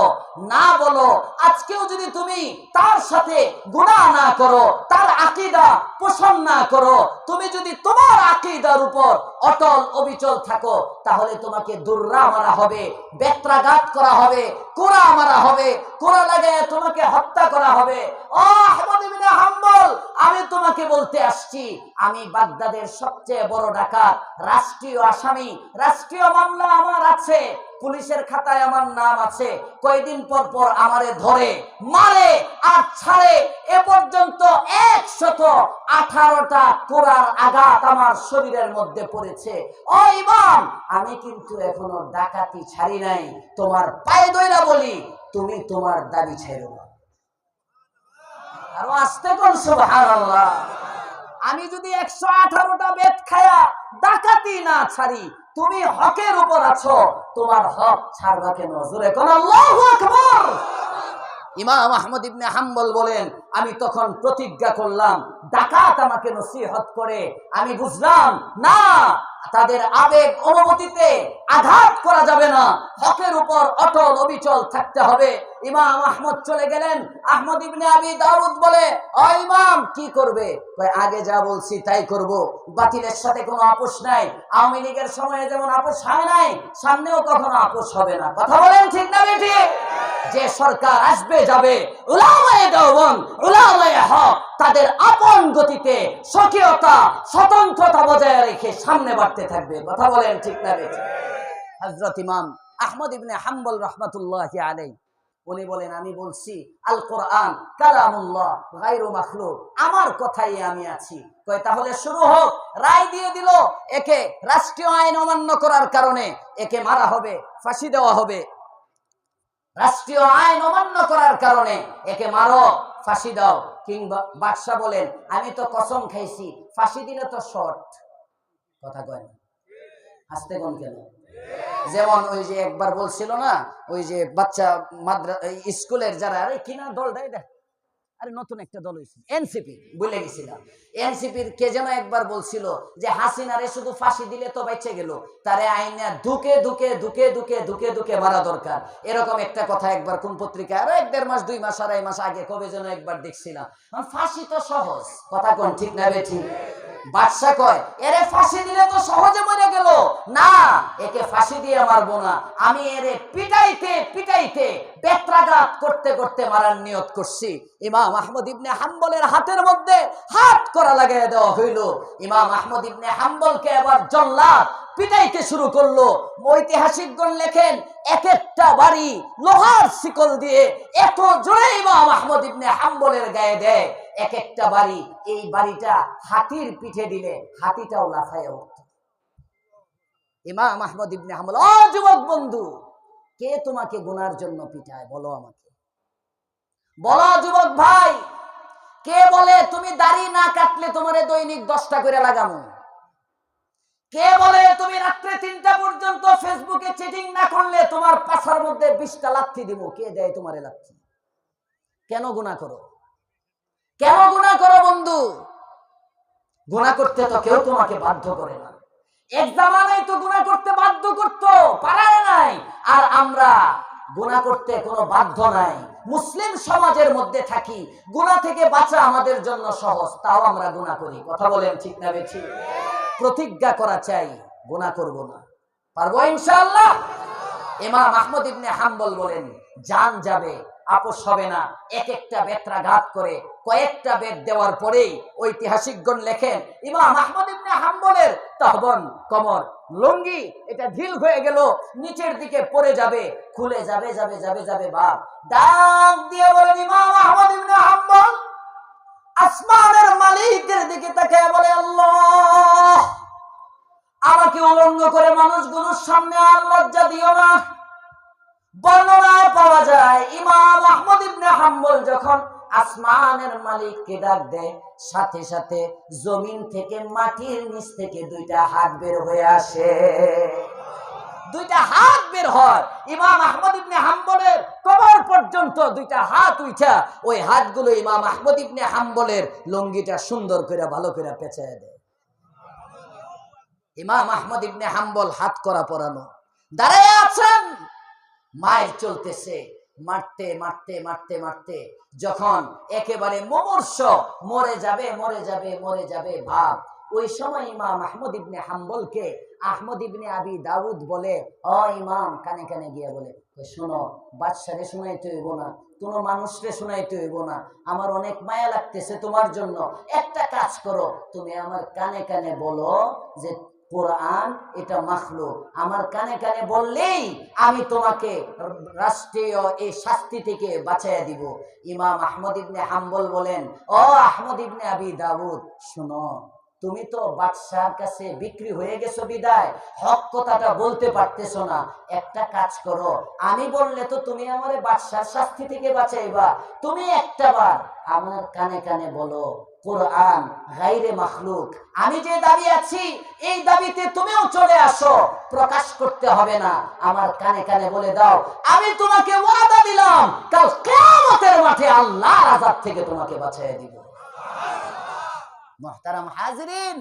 না বলো, আজকেও যদি তুমি তার সাথে গুনাহ না করো, তার আকীদা পোষণ না করো, তুমি যদি তোমার আকীদার উপর অটল অবিচল থাকো, তাহলে তোমাকে দুর্রা মারা হবে, বেত্রাঘাত করা হবে, কোড়া মারা হবে, কোড়া লাগে তোমাকে হত্যা করা হবে। ও আহমদ ইবনে হাম্বল, আমি তোমাকে বলতে আসছি, আমি বাগদাদের সবচেয়ে বড় ডাকাত, রাষ্ট্রীয় আসামি, রাষ্ট্রীয় মামলা আমার আছে, পুলিশের খাতায় আমার নাম আছে। কয়েকদিন পর পর আমারে ধরে মারে আর ছাড়ে। এ পর্যন্ত 118টা কোড়ার আঘাত আমার শরীরের মধ্যে পড়েছে। ও ইমাম, আমি কিন্তু এখনো ডাকাতি ছাড়ি নাই। তোমার পায়ে ধইরা বলি, তুমি তোমার দাবি ছেড়ো না। আরো আস্তে কোন সুবহানাল্লাহ। আমি যদি 118টা বেত খায়া ডাকাতি না ছাড়ি, তুমি হকের উপর আছো, তোমার হক ছাড়বা কেন? জোরে কোন আল্লাহু আকবার। ইমাম আহমদ ইবনে হাম্বল বলেন, আমি তখন প্রতিজ্ঞা করলাম, ডাকাত আমাকে নসিহত করে, আমি বুঝলাম না, তাদের আবেগ অনুভূতিতে আঘাত করা যাবে না, হকের উপর অটল অবিচল থাকতে হবে। ইমাম আহমদ চলে গেলেন। আহমদ ইবনে আবি দাউদ বলে, ও ইমাম কি করবে? আগে যা বলছি তাই করব, বাতিলের সাথে কোনো আপোষ নাই। আওয়ামী লীগের সময়ে যেমন আপোষ হয় নাই, সামনেও কখনো আপোষ হবে না। কথা বলেন ঠিক না বেঠি? যে সরকার আসবে যাবে, উলামায়ে দেওবন্দ, উলামায়ে হক তাদের আপন গতিতে স্বকীয়তা স্বতন্ত্রতা বজায় রেখে সামনে বাড়তে থাকবে। কথা বলেন ঠিক না বেঠি? হযরত ইমাম আহমদ ইবনে হাম্বল রাহমাতুল্লাহি আলাইহি উনি বলেন, আমি বলছি আল কোরআন কালামুল্লাহ গায়রু মাখলুক, আমার কথাই আমি আছি। কয় তাহলে শুরু হোক। রায় দিয়ে দিল, একে রাষ্ট্রীয় আইন অমান্য করার কারণে একে মারা হবে, ফাঁসি দেওয়া হবে। রাষ্ট্রীয় আইন অমান্য করার কারণে একে মারো, ফাঁসি দাও। কিংবা বাদশা বলেন, আমি তো কসম খাইছি, ফাঁসি দিলে তো শর্ট। কথা কয় না, হাসতে কোন কেন? যেমন ওই যে একবার বলছিল না, ওই যে বাচ্চা স্কুলের যারা, আরে কিনা দল দেয় দেখ, আরে নতুন একটা দল হয়েছে এনসিপি, ভুলে গেছিলাম। এনসিপির কে যেন একবার বলছিল যে হাসিনারে শুধু ফাঁসি দিলে তো বেঁচে গেল, তারে আইনা ধুকে ধুকে ধুকে ধুকে ধুকে ধুকে মারা দরকার। এরকম একটা কথা একবার কোন পত্রিকায় আরো 1-1.5 মাস 2 মাস 2.5 মাস আগে কবে যেন একবার দেখছিলাম। ফাঁসি তো সহজ। কথা কোন ঠিক না বেঠি? বাদশা কয়, এরে ফাঁসি দিলে তো সহজে মরে গেল, না একে ফাঁসি দিয়ে মারবো না, আমি এরে পিটাইতে পিটাইতে বেত্রাঘাত করতে করতে মারার নিয়ত করছি। ইমাম আহমদ ইবনে হাম্বলের হাতের মধ্যে হাত করা লাগিয়ে দেওয়া হইল। ইমাম আহমদ ইবনে হাম্বলকে এবার জল্লাদ পিটাইতে শুরু করলো। ঐতিহাসিকগণ লেখেন, এক একটা বাড়ি লোহার শিকল দিয়ে এত জোরে ইমাম আহমদ ইবনে হাম্বলের গায়ে দেয়, এক একটা বাড়ি, এই বাড়িটা হাতির পিঠে দিলে হাতিটাও লাফায় উঠত। ইমাম আহমদ ইবনে হাম্বল, ও যুবক বন্ধু, কে তোমাকে গুনার জন্য পিটায় বলো আমাকে? বলো যুবক ভাই, কে বলে তুমি দাড়ি না কাটলে তোমারে দৈনিক 10টা করে লাগামো? কে বলে তুমি রাত্রে 3টা পর্যন্ত ফেসবুকে চ্যাটিং না করলে তোমার পাছার মধ্যে 20টা লাথি দিব? কে দেয় তোমারে লাথি? কেন গুনাহ করো? কেন গুনাহ করো বন্ধু? গুনাহ করতে তো কেউ তোমাকে বাধ্য করে না। এক জামানায় তো গুনাহ করতে বাধ্য করতো, পারায় নাই। আর আমরা গুনাহ করতে কোনো বাধ্য নাই। মুসলিম সমাজের মধ্যে থাকি, গুনাহ থেকে বাঁচা আমাদের জন্য সহজ, তাও আমরা গুনাহ করি। কথা বলেন ঠিক না বেঠি? প্রতিজ্ঞা করা চাই, গুনাহ করব না। পারবো ইনশাআল্লাহ? ইমাম আহমদ ইবনে হাম্বল বলেন, জান যাবে, আপোষ হবে না। এক একটা বেত্রাঘাত করে কয়েকটা বেত দেওয়ার পরেই ঐতিহাসিকগণ লেখেন, ইমাম আহমদ ইবনে হাম্বলের তহবন কমর লুঙ্গি এটা ঢিল হয়ে গেল, নিচের দিকে পড়ে যাবে, খুলে যাবে যাবে যাবে যাবে বাপ। ডাক দিয়ে বলেন, ইমাম আহমদ ইবনে হাম্বল আসমানের মালিকের দিকে তাকিয়ে বলে, আল্লাহ আমাকে উলঙ্গ করে মানুষগুলোর সামনে আর লজ্জা দিও না। বর্ণনায় পাওয়া যায়, ইমাম আহমদ ইবনে হাম্বল যখন আসমানের মালিককে ডাক দেয়, সাথে সাথে জমিন থেকে মাটির নিচ থেকে 2টা হাত বের হয়ে আসে। 2টা হাত বের হয়, ইমাম আহমদ ইবনে হাম্বলের কবর পর্যন্ত 2টা হাত উঠা, ওই হাতগুলো ইমাম আহমদ ইবনে হাম্বলের লুঙ্গিটা সুন্দর করে ভালো করে পেঁচায় দেয়। ইমাম আহমদ ইবনে হাম্বল হাত করা পরানো দাঁড়ায় আছেন, মায়ের চলতেছে, মারতে মারতে মারতে মারতে যখন একেবারে মুমূর্ষ, মরে যাবে মরে যাবে মরে যাবে ভাব, ওই সময় ইমাম আহমদ ইবনে হাম্বলকে আহমদ ইবনে আবি দাউদ বলে, ও ইমাম, কানে কানে গিয়ে বলে, শোনো, বাদশারে শোনাইতে হইব না, কোনো মানুষরে শোনাইতে হইব না, আমার অনেক মায়া লাগতেছে তোমার জন্য, একটা কাজ করো, তুমি আমার কানে কানে বলো যে কোরআন এটা মাখলুক। আমার কানে কানে বললেই আমি তোমাকে রাষ্ট্রীয় এই শাস্তি থেকে বাঁচাইয়া দিব। ইমাম আহমদ ইবনে হাম্বল বলেন, ও আহমদ ইবনে আবি দাউদ, শুনো, তুমি তো বাদশার কাছে বিক্রি হয়ে গেছো বিদায় হক কথাটা বলতে পারতেছো না। একটা কাজ করো, আমি বললে তো তুমি আমারে বাদশার শাস্তি থেকে বাঁচাইবা। তুমি একটাবার আমার কানে কানে বলো কোরআন গায়রে মাখলুক, আমি যে দাবি আছি এই দাবিতে তুমিও চলে আসো, প্রকাশ করতে হবে না, আমার কানে কানে বলে দাও, আমি তোমাকে ওয়াদা দিলাম কাল কিয়ামতের মাঠে আল্লাহর আযাব থেকে তোমাকে বাঁচিয়ে দিব। মুহতারাম হাজিরিন,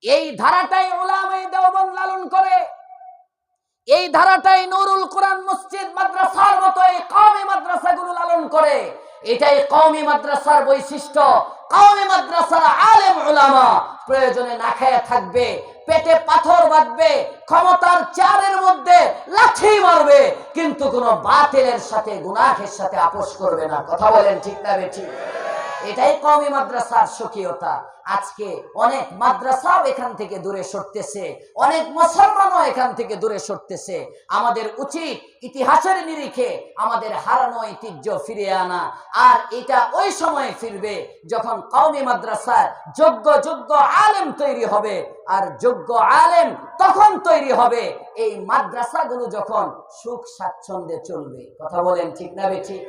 এই ধারাটাই উলামায়ে দেওবন্দ লালন করে, এই ধারাটাই নুরুল কুরআন মসজিদ মাদ্রাসার মতো এই কওমি মাদ্রাসাগুলো লালন করে। এটাই কওমি মাদ্রাসার বৈশিষ্ট্য। কওমি মাদ্রাসার আলেম উলামা প্রয়োজনে না খেয়ে থাকবে, পেটে পাথর বাঁধবে, ক্ষমতার চেয়ারের মধ্যে লাঠি মারবে, কিন্তু কোনো বাতিলের সাথে গুনাহের সাথে আপোষ করবে না। কথা বলেন ঠিক না বেঠিক? এটাই কওমি মাদ্রাসার স্বকীয়তা। আজকে অনেক মাদ্রাসাও এখান থেকে দূরে সরতেছে, অনেক মুসলমানও এখান থেকে দূরে সরতেছে। আমাদের উচিত ইতিহাসের নিরিখে আমাদের হারানো ঐতিহ্য ফিরিয়ে আনা। আর এটা ওই সময় ফিরবে যখন কওমি মাদ্রাসার যোগ্য যোগ্য আলেম তৈরি হবে। আর যোগ্য আলেম তখন তৈরি হবে এই মাদ্রাসাগুলো যখন সুখ স্বাচ্ছন্দ্যে চলবে। কথা বলেন ঠিক না বেঠিক?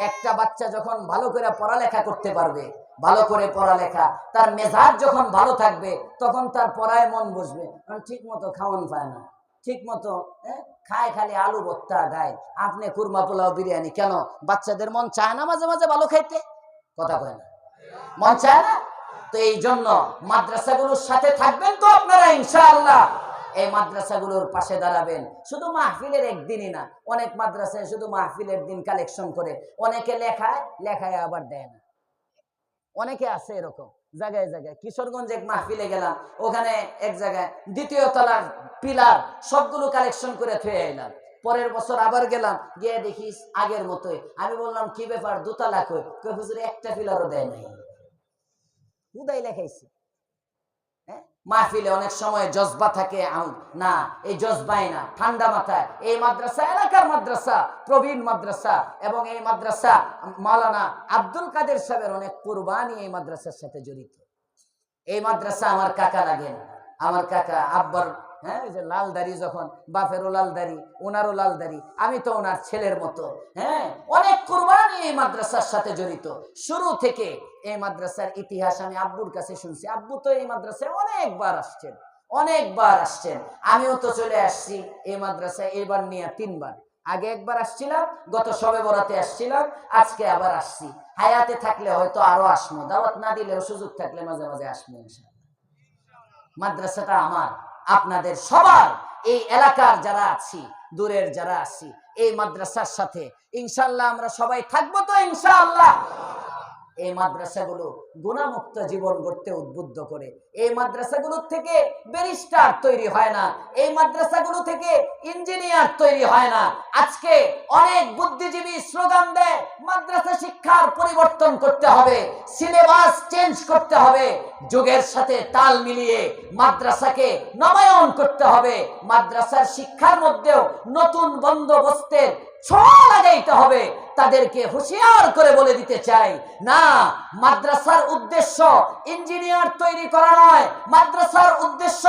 একটা বাচ্চা যখন ভালো করে পড়ালেখা করতে পারবে, ভালো করে পড়ালেখা, তার মেজাজ যখন ভালো থাকবে, তখন তার পড়ায় মন বসবে। ঠিক মতো খাওয়ান পায় না, ঠিক মতো খায় খালি আলু ভর্তা গায়, আপনি কুরমা পোলাও বিরিয়ানি। কেন বাচ্চাদের মন চায় না মাঝে মাঝে ভালো খাইতে? কথা কয় না, মন চায় না? তো এই জন্য মাদ্রাসাগুলোর সাথে থাকবেন তো আপনারা ইনশাআল্লাহ। এই মাদ্রাসাগুলোর পাশে দাঁড়াবেন। শুধু মাহফিলের একদিনই না, অনেক মাদ্রাসায় শুধু মাহফিলের দিন কালেকশন করে, অনেকে লেখায় লেখায় আবার দেয় না। অনেকে আছে এরকম জায়গায় জায়গায়। কিশোরগঞ্জে এক মাহফিলে গেলাম, ওখানে এক জায়গায় দ্বিতীয় তলার পিলার সবগুলো কালেকশন করে থুয়ে এলাম। পরের বছর আবার গেলাম, গিয়ে দেখিস আগের মতোই। আমি বললাম কি ব্যাপার, দোতলা কই? হুজুর একটা পিলারও দেয় নাই, উদাই লেখাইছি। মাহফিলে অনেক সময় জজবা থাকে না, এই জজবাই না, ঠান্ডা মাথায়। এই মাদ্রাসা এলাকার মাদ্রাসা, প্রবীণ মাদ্রাসা, এবং এই মাদ্রাসা মাওলানা আব্দুল কাদের সাহেবের অনেক কুরবানি এই মাদ্রাসার সাথে জড়িত। এই মাদ্রাসা আমার কাকা লাগেন, আমার কাকা আব্বার, ওই যে লাল দাড়ি, যখন বাপেরও লাল দাড়ি, ওনারও লাল দাড়ি, আমি তো ওনার ছেলের মতো। অনেক কুরবানি এই মাদ্রাসার সাথে জড়িত। শুরু থেকে এই মাদ্রাসার ইতিহাস আমি আব্বুর কাছে শুনছি। আব্বু তো এই মাদ্রাসায় অনেকবার আসছেন, অনেকবার আসছেন। আমিও তো চলে আসছি এই মাদ্রাসায় এবার নিয়ে 3 বার। আগে একবার আসছিলাম, গত শবে বরাতে আসছিলাম, আজকে আবার আসছি। হায়াতে থাকলে হয়তো আরো আসবো, দাওয়াত না দিলেও সুযোগ থাকলে মাঝে মাঝে আসবো ইনশাআল্লাহ। মাদ্রাসাটা আমার, আপনাদের সবার, এই এলাকার যারা আছি, দূরের যারা আছি, এই মাদ্রাসার সাথে ইনশাআল্লাহ আমরা সবাই থাকবো তো ইনশাআল্লাহ। এই মাদ্রাসাগুলো গুণামুক্ত জীবন গড়তে উদ্বুদ্ধ করে। এই মাদ্রাসাগুলো থেকে ব্যারিস্টার তৈরি হয় না, এই মাদ্রাসাগুলো থেকে ইঞ্জিনিয়ার তৈরি হয় না। আজকে অনেক বুদ্ধিজীবী স্লোগান দেয় মাদ্রাসা শিক্ষার পরিবর্তন করতে হবে, সিলেবাস চেঞ্জ করতে হবে, যুগের সাথে তাল মিলিয়ে মাদ্রাসাকে নবায়ন করতে হবে। মাদ্রাসার শিক্ষার মধ্যেও নতুন বন্দোবস্তের ছোঁয়া লাগাইতে হবে। তাদেরকে হুঁশিয়ার করে বলে দিতে চাই, না, মাদ্রাসার উদ্দেশ্য ইঞ্জিনিয়ার তৈরি করা নয়, মাদ্রাসার উদ্দেশ্য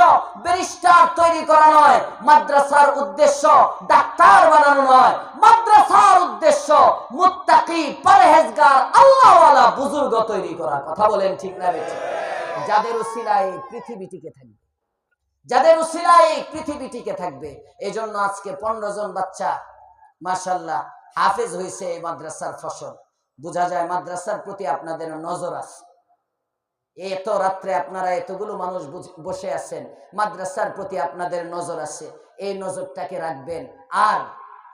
ব্যারিস্টার তৈরি করা নয়, মাদ্রাসার উদ্দেশ্য ডাক্তার বানানো নয়, মাদ্রাসার উদ্দেশ্য মুত্তাকি, পরহেজগার, আল্লাহওয়ালা বুজুর্গ তৈরি করা। কথা বলেন ঠিক না বেঠিক? যাদের উসিলায় পৃথিবী টিকে থাকবে, যাদের উসিলায় পৃথিবী টিকে থাকবে। এজন্য আজকে 15 জন বাচ্চা মাশাআল্লাহ হাফেজ হয়েছে এই মাদ্রাসার ফসল। বোঝা যায় মাদ্রাসার প্রতি আপনাদের নজর আছে। এত রাত্রে আপনারা এতগুলো মানুষ বসে আছেন, মাদ্রাসার প্রতি আপনাদের নজর আছে, এই নজরটাকে রাখবেন। আর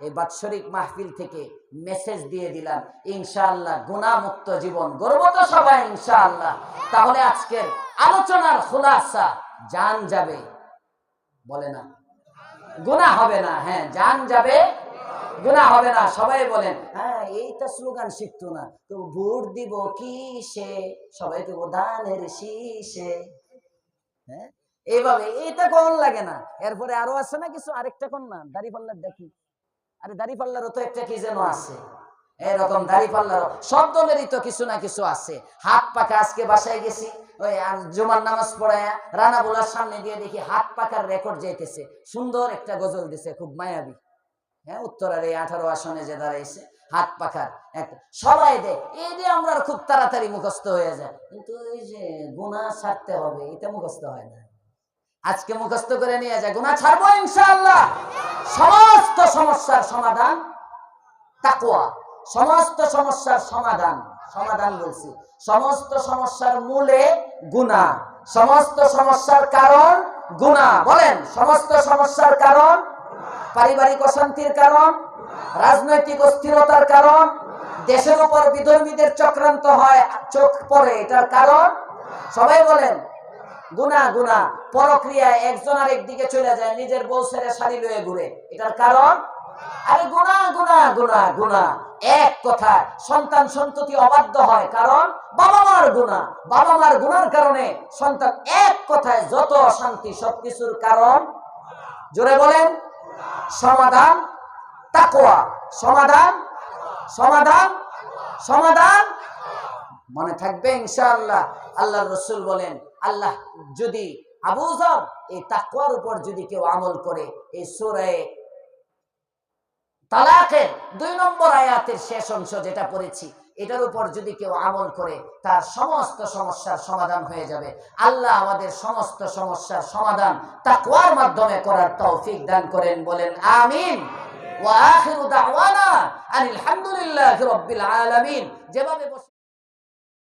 এই বাৎসরিক মাহফিল থেকে মেসেজ দিয়ে দিলাম, ইনশাআল্লাহ গুনাহমুক্ত জীবন গড়ব তো সবাই ইনশাআল্লাহ। তাহলে আজকের আলোচনার খুলাসা, জান যাবে, বলে না গুনাহ হবে না। হ্যাঁ, জান যাবে, গুনাহ হবে না। সবাই বলেন হ্যাঁ, এইটা স্লোগান শিখতো না তো, ভোট দিব কিসে, সবাই তো ধানের শীষে। হ্যাঁ, এইভাবে এটা কোন লাগে না। এরপরে আরো আছে না কিছু, আরেকটা কোন না, দাড়িপাল্লার দেখি, আরে দাড়িপাল্লারও তো একটা কি যেন আছে, এরকম দাড়িপাল্লার সব দলেরই তো কিছু না কিছু আছে। হাত পাকা, আজকে বাসায় গেছি, ওই জুমার নামাজ পড়ায়া রানা বোলার সামনে দিয়ে দেখি হাত পাকার রেকর্ড যাইতেছে। সুন্দর একটা গজল দিছে, খুব মায়াবী। হ্যাঁ, উত্তরার এই 18 আসনে যে দাঁড়াইছে, হাত পাখার একটা সবাই দেয়। এই যে আমরা খুব তাড়াতাড়ি মুখস্থ হয়ে যায়, কিন্তু এই যে গুনাহ ছাড়তে হবে, এটা মুখস্থ হয় না। আজকে মুখস্থ করে নিয়ে যায়, গুনাহ ছাড়বো ইনশাআল্লাহ। সমস্ত সমস্যার সমাধান তাকওয়া, সমস্ত সমস্যার সমাধান, সমাধান বলছি, সমস্ত সমস্যার মূলে গুনাহ, সমস্ত সমস্যার কারণ গুনাহ। বলেন, সমস্ত সমস্যার কারণ, পারিবারিক অশান্তির কারণ, রাজনৈতিক অস্থিরতার কারণ, দেশের উপর বিধর্মীদের চক্রান্ত হয়, চোখ পড়ে, এটার কারণ সবাই বলেন গুনাহ। গুনাহ, পরক্রিয়ায় একজন আরেক দিকে চলে যায়, নিজের বউ ছেড়ে শাড়ি লয়ে ঘুরে, এটার কারণ আরে গুনাহ গুনাহ গুনাহ গুনাহ। এক কথায় সন্তান সন্ততি অবাধ্য হয়, কারণ বাবা মার গুনাহ। বাবা মার গুনার কারণে সন্তান, এক কথায় যত অশান্তি সবকিছুর কারণ, জোরে বলেন সমাধান তাকওয়া, সমাধান সমাধান সমাধান। মনে থাকবে ইনশাআল্লাহ। আল্লাহর রাসূল বলেন, আল্লাহ যদি আবু যর এই তাকওয়ার উপর যদি কেউ আমল করে, এই সূরা তালাকের 2 নম্বর আয়াতের শেষ অংশ যেটা পড়েছি, এটার উপর যদি কেউ আমল করে, তার সমস্ত সমস্যার সমাধান হয়ে যাবে। আল্লাহ আমাদের সমস্ত সমস্যার সমাধান তাকওয়ার মাধ্যমে করার তৌফিক দান করেন, বলেন আমিন। ওয়া আখিরু দাওয়ানা আনিল হামদুলিল্লাহি রাব্বিল আলামিন। যেভাবে